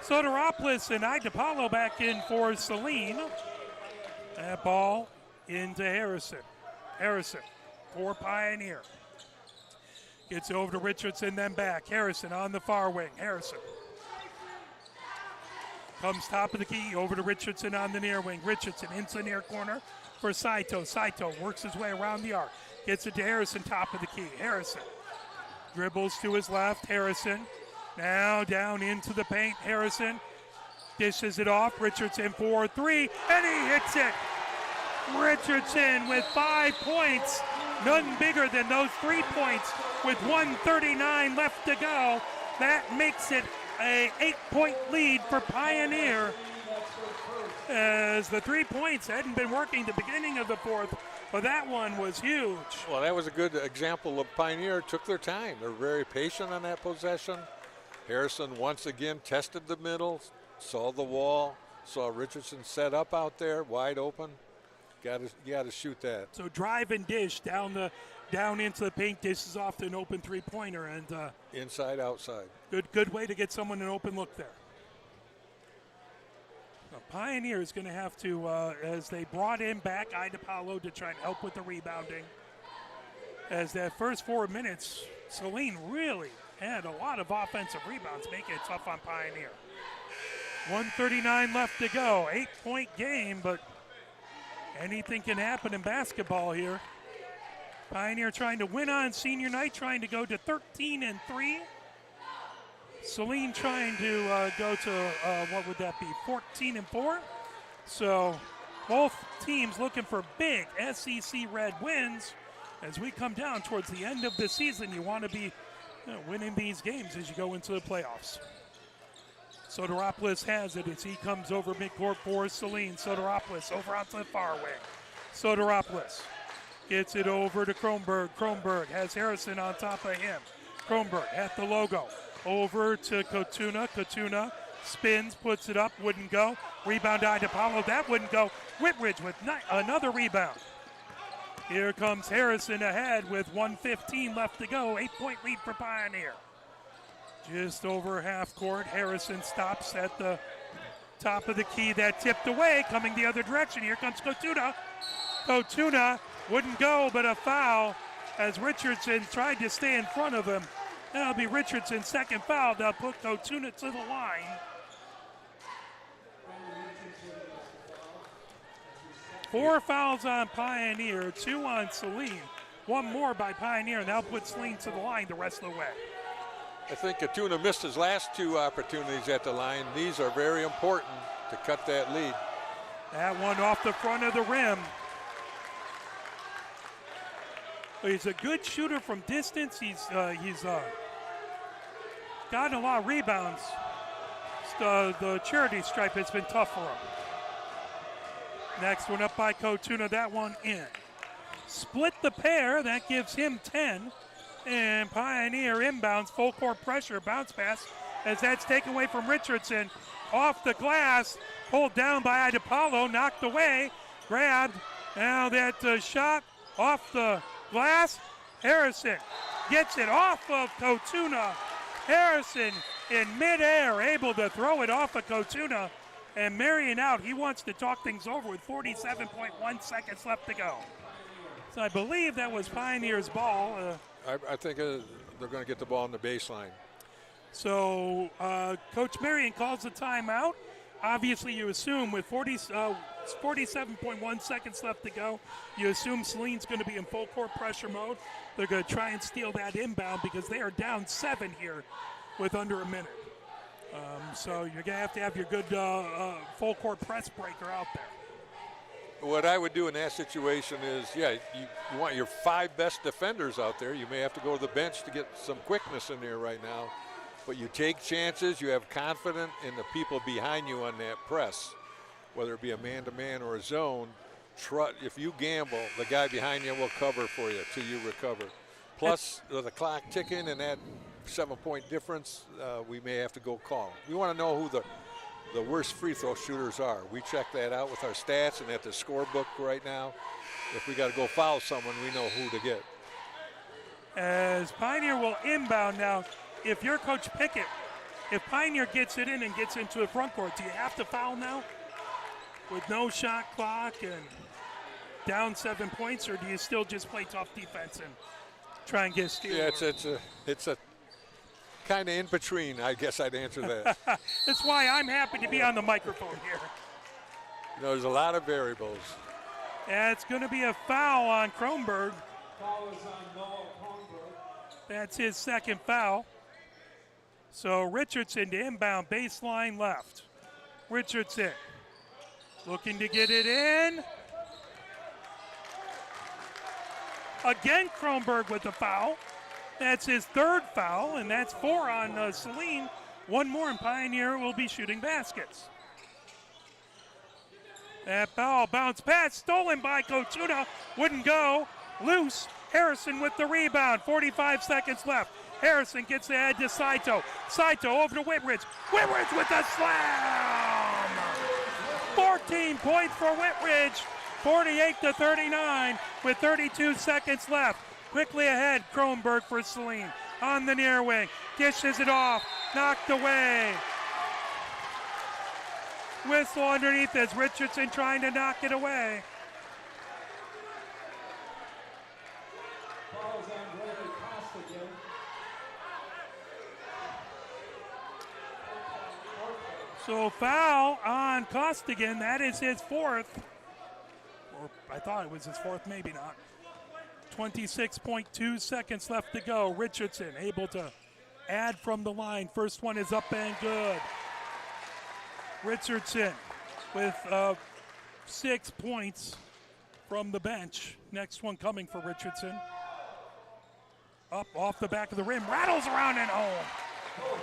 Soteropoulos and Idapalo back in for Saline. That ball into Harrison. Harrison for Pioneer. Gets over to Richardson, then back. Harrison on the far wing. Harrison comes top of the key over to Richardson on the near wing. Richardson into the near corner for Saito. Saito works his way around the arc. Gets it to Harrison, top of the key. Harrison dribbles to his left. Harrison now down into the paint. Harrison dishes it off. Richardson for 3, and he hits it. Richardson with 5 points. None bigger than those 3 points with 1:39 left to go. That makes it a 8-point lead for Pioneer as the 3 points hadn't been working the beginning of the fourth, but that one was huge. Well, that was a good example of Pioneer took their time. They're very patient on that possession. Harrison once again tested the middle, saw the wall, saw Richardson set up out there wide open. You got to shoot that. So drive and dish down into the paint. Dishes off to an open three-pointer and inside outside. Good way to get someone an open look there. Pioneer is going to have to, as they brought in back Idapalo to try and help with the rebounding. As that first 4 minutes, Saline really had a lot of offensive rebounds, making it tough on Pioneer. 1:39 left to go. 8-point game, but anything can happen in basketball here. Pioneer trying to win on senior night, trying to go to 13-3. Saline trying to go to, what would that be, 14-4? So both teams looking for big SEC Red wins. As we come down towards the end of the season, you want to be winning these games as you go into the playoffs. Soteropoulos has it as he comes over midcourt for Saline. Soteropoulos over onto the far wing. Soteropoulos gets it over to Kronberg. Kronberg has Harrison on top of him. Kronberg at the logo. Over to Kotuna. Kotuna spins, puts it up, wouldn't go. Rebound to Idapalo, that wouldn't go. Whitridge with another rebound. Here comes Harrison ahead with 1:15 left to go. 8-point lead for Pioneer. Just over half court. Harrison stops at the top of the key. That tipped away, coming the other direction. Here comes Kotuna. Kotuna wouldn't go, but a foul as Richardson tried to stay in front of him. That'll be Richardson's second foul. They'll put Kotuna to the line. 4 fouls on Pioneer, 2 on Saline. 1 more by Pioneer, and that'll put Saline to the line the rest of the way. I think Kotuna missed his last 2 opportunities at the line. These are very important to cut that lead. That one off the front of the rim. He's a good shooter from distance. He's gotten a lot of rebounds. The charity stripe has been tough for him. Next one up by Kotuna, that one in. Split the pair, that gives him 10. And Pioneer inbounds, full court pressure, bounce pass, as that's taken away from Richardson. Off the glass, pulled down by Idapalo, knocked away, grabbed. Now that shot off the glass. Harrison gets it off of Kotuna. Harrison in midair, able to throw it off of Kotuna. And Marion out, he wants to talk things over with 47.1 seconds left to go. So I believe that was Pioneer's ball. I think they're going to get the ball on the baseline. So Coach Marion calls the timeout. Obviously, you assume with 47.1 seconds left to go, you assume Saline's going to be in full court pressure mode. They're going to try and steal that inbound because they are down 7 here with under a minute. So you're going to have your good full court press breaker out there. What I would do in that situation is, you want your 5 best defenders out there. You may have to go to the bench to get some quickness in there right now. But you take chances. You have confidence in the people behind you on that press, whether it be a man-to-man or a zone. If you gamble, the guy behind you will cover for you till you recover. Plus, with the clock ticking and that 7-point difference, we may have to go call. We want to know who the worst free throw shooters are. We check that out with our stats and at the scorebook right now. If we got to go foul someone, we know who to get. As Pioneer will inbound now, if you're Coach Pickett, if Pioneer gets it in and gets into the front court, do you have to foul now with no shot clock and down 7 points, or do you still just play tough defense and try and get a steal? Yeah, it's a kind of in between, I guess I'd answer that. That's why I'm happy to be on the microphone here. There's a lot of variables. And it's going to be a foul on Kronberg. Foul is on Noah Kronberg. That's his second foul. So Richardson to inbound, baseline left. Richardson looking to get it in. Again, Kronberg with the foul. That's his 3rd foul, and that's 4 on Saline. 1 more, and Pioneer will be shooting baskets. That foul bounce pass stolen by Kotuna. Wouldn't go. Loose. Harrison with the rebound. 45 seconds left. Harrison gets ahead to Saito. Saito over to Whitridge. Whitridge with the slam! 14 points for Whitridge. 48-39 with 32 seconds left. Quickly ahead, Kronberg for Saline. On the near wing. Dishes it off. Knocked away. Whistle underneath as Richardson trying to knock it away. So foul on Costigan. That is his fourth. Or I thought it was his fourth, maybe not. 26.2 seconds left to go. Richardson able to add from the line. First one is up and good. Richardson with 6 points from the bench. Next one coming for Richardson. Up off the back of the rim, rattles around and home.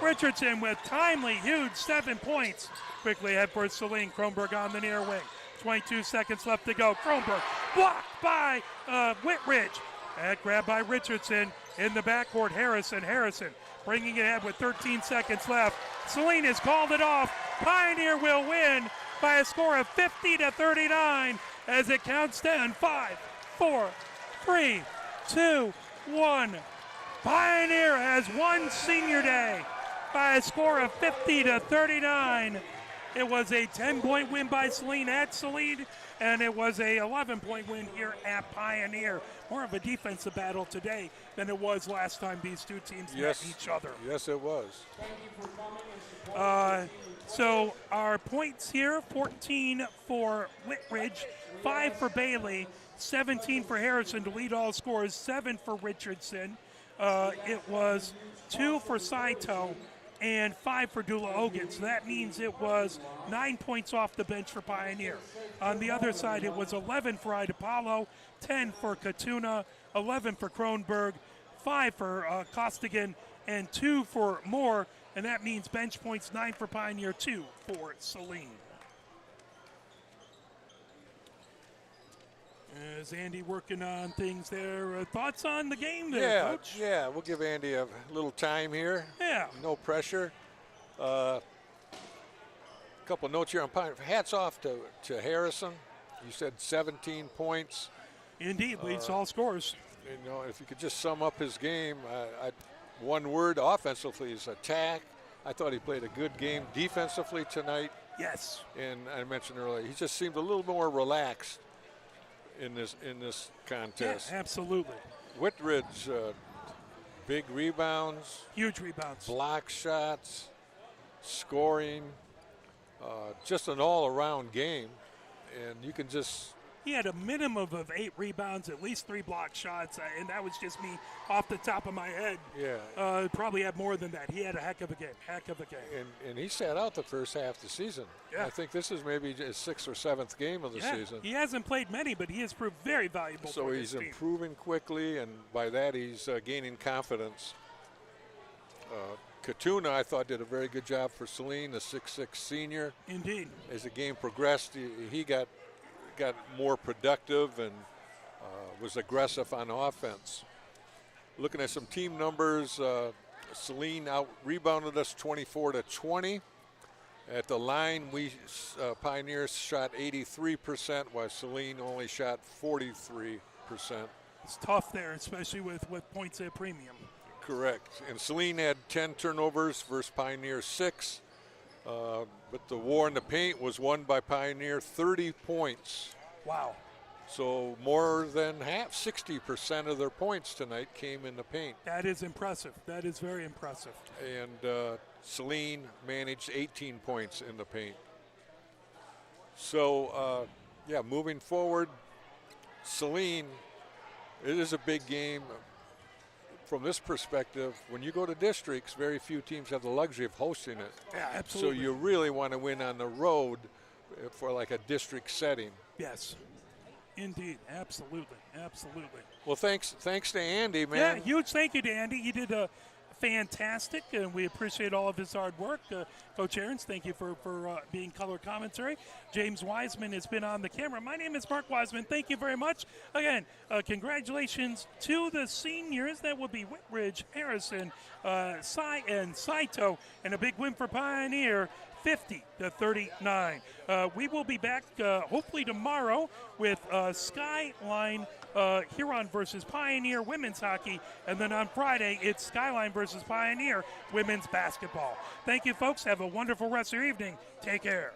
Richardson with timely, huge 7 points. Quickly head for Saline. Kronberg on the near wing. 22 seconds left to go. Kronberg blocked by Whitridge. That grab by Richardson in the backcourt. Harrison bringing it ahead with 13 seconds left. Saline has called it off. Pioneer will win by a score of 50-39 as it counts down. 5, 4, 3, 2, 1. Pioneer has won senior day by a score of 50-39. It was a 10-point win by Saline at Saline, and it was a 11-point win here at Pioneer. More of a defensive battle today than it was last time these two teams met each other. Yes, it was. So our points here, 14 for Whitridge, 5 for Bailey, 17 for Harrison to lead all scores, 7 for Richardson. It was 2 for Saito and 5 for Dula Ogun. So that means it was 9 points off the bench for Pioneer. On the other side, it was 11 for Idapalo, 10 for Katuna, 11 for Kronberg, 5 for Costigan, and 2 for Moore. And that means bench points 9 for Pioneer, 2 for Saline. Is Andy working on things there? Thoughts on the game there, Coach? Yeah, we'll give Andy a little time here. Yeah. No pressure. A couple notes here on Pioneer. Hats off to Harrison. You said 17 points. Indeed, leads all scores. You know, if you could just sum up his game, one word offensively is attack. I thought he played a good game defensively tonight. Yes. And I mentioned earlier, he just seemed a little more relaxed in this contest. Yeah, absolutely. Whitridge, big rebounds, huge rebounds, block shots, scoring, just an all-around game, and you can just. He had a minimum of 8 rebounds, at least 3 block shots, and that was just me off the top of my head. Yeah. Probably had more than that. He had a heck of a game. And he sat out the first half of the season. Yeah. I think this is maybe his 6th or 7th game of the season. He hasn't played many, but he has proved very valuable. So for he's his team. improving quickly, and by that he's gaining confidence. Katuna, I thought, did a very good job for Saline, the 6'6 senior. Indeed. As the game progressed, he got more productive and was aggressive on offense. Looking at some team numbers, Saline out-rebounded us 24-20. At the line, Pioneers shot 83%, while Saline only shot 43%. It's tough there, especially with points at premium. Correct. And Saline had 10 turnovers versus Pioneer 6. But the war in the paint was won by Pioneer, 30 points. Wow. So more than half, 60% of their points tonight came in the paint. That is impressive. That is very impressive. And Saline managed 18 points in the paint. So, moving forward, Saline, it is a big game. From this perspective, when you go to districts, very few teams have the luxury of hosting it. Yeah, absolutely. So you really want to win on the road for like a district setting. Yes, indeed, absolutely. Well, thanks to Andy, man. Yeah, huge thank you to Andy. He did fantastic, and we appreciate all of his hard work. Coach Ahrens, thank you for being color commentary. James Wiseman has been on the camera. My name is Mark Wiseman. Thank you very much. Again, congratulations to the seniors. That will be Whitridge, Harrison, Sai, and Saito, and a big win for Pioneer. 50-39. We will be back hopefully tomorrow with Skyline Huron versus Pioneer women's hockey, and then on Friday it's Skyline versus Pioneer women's basketball. Thank you, folks. Have a wonderful rest of your evening. Take care.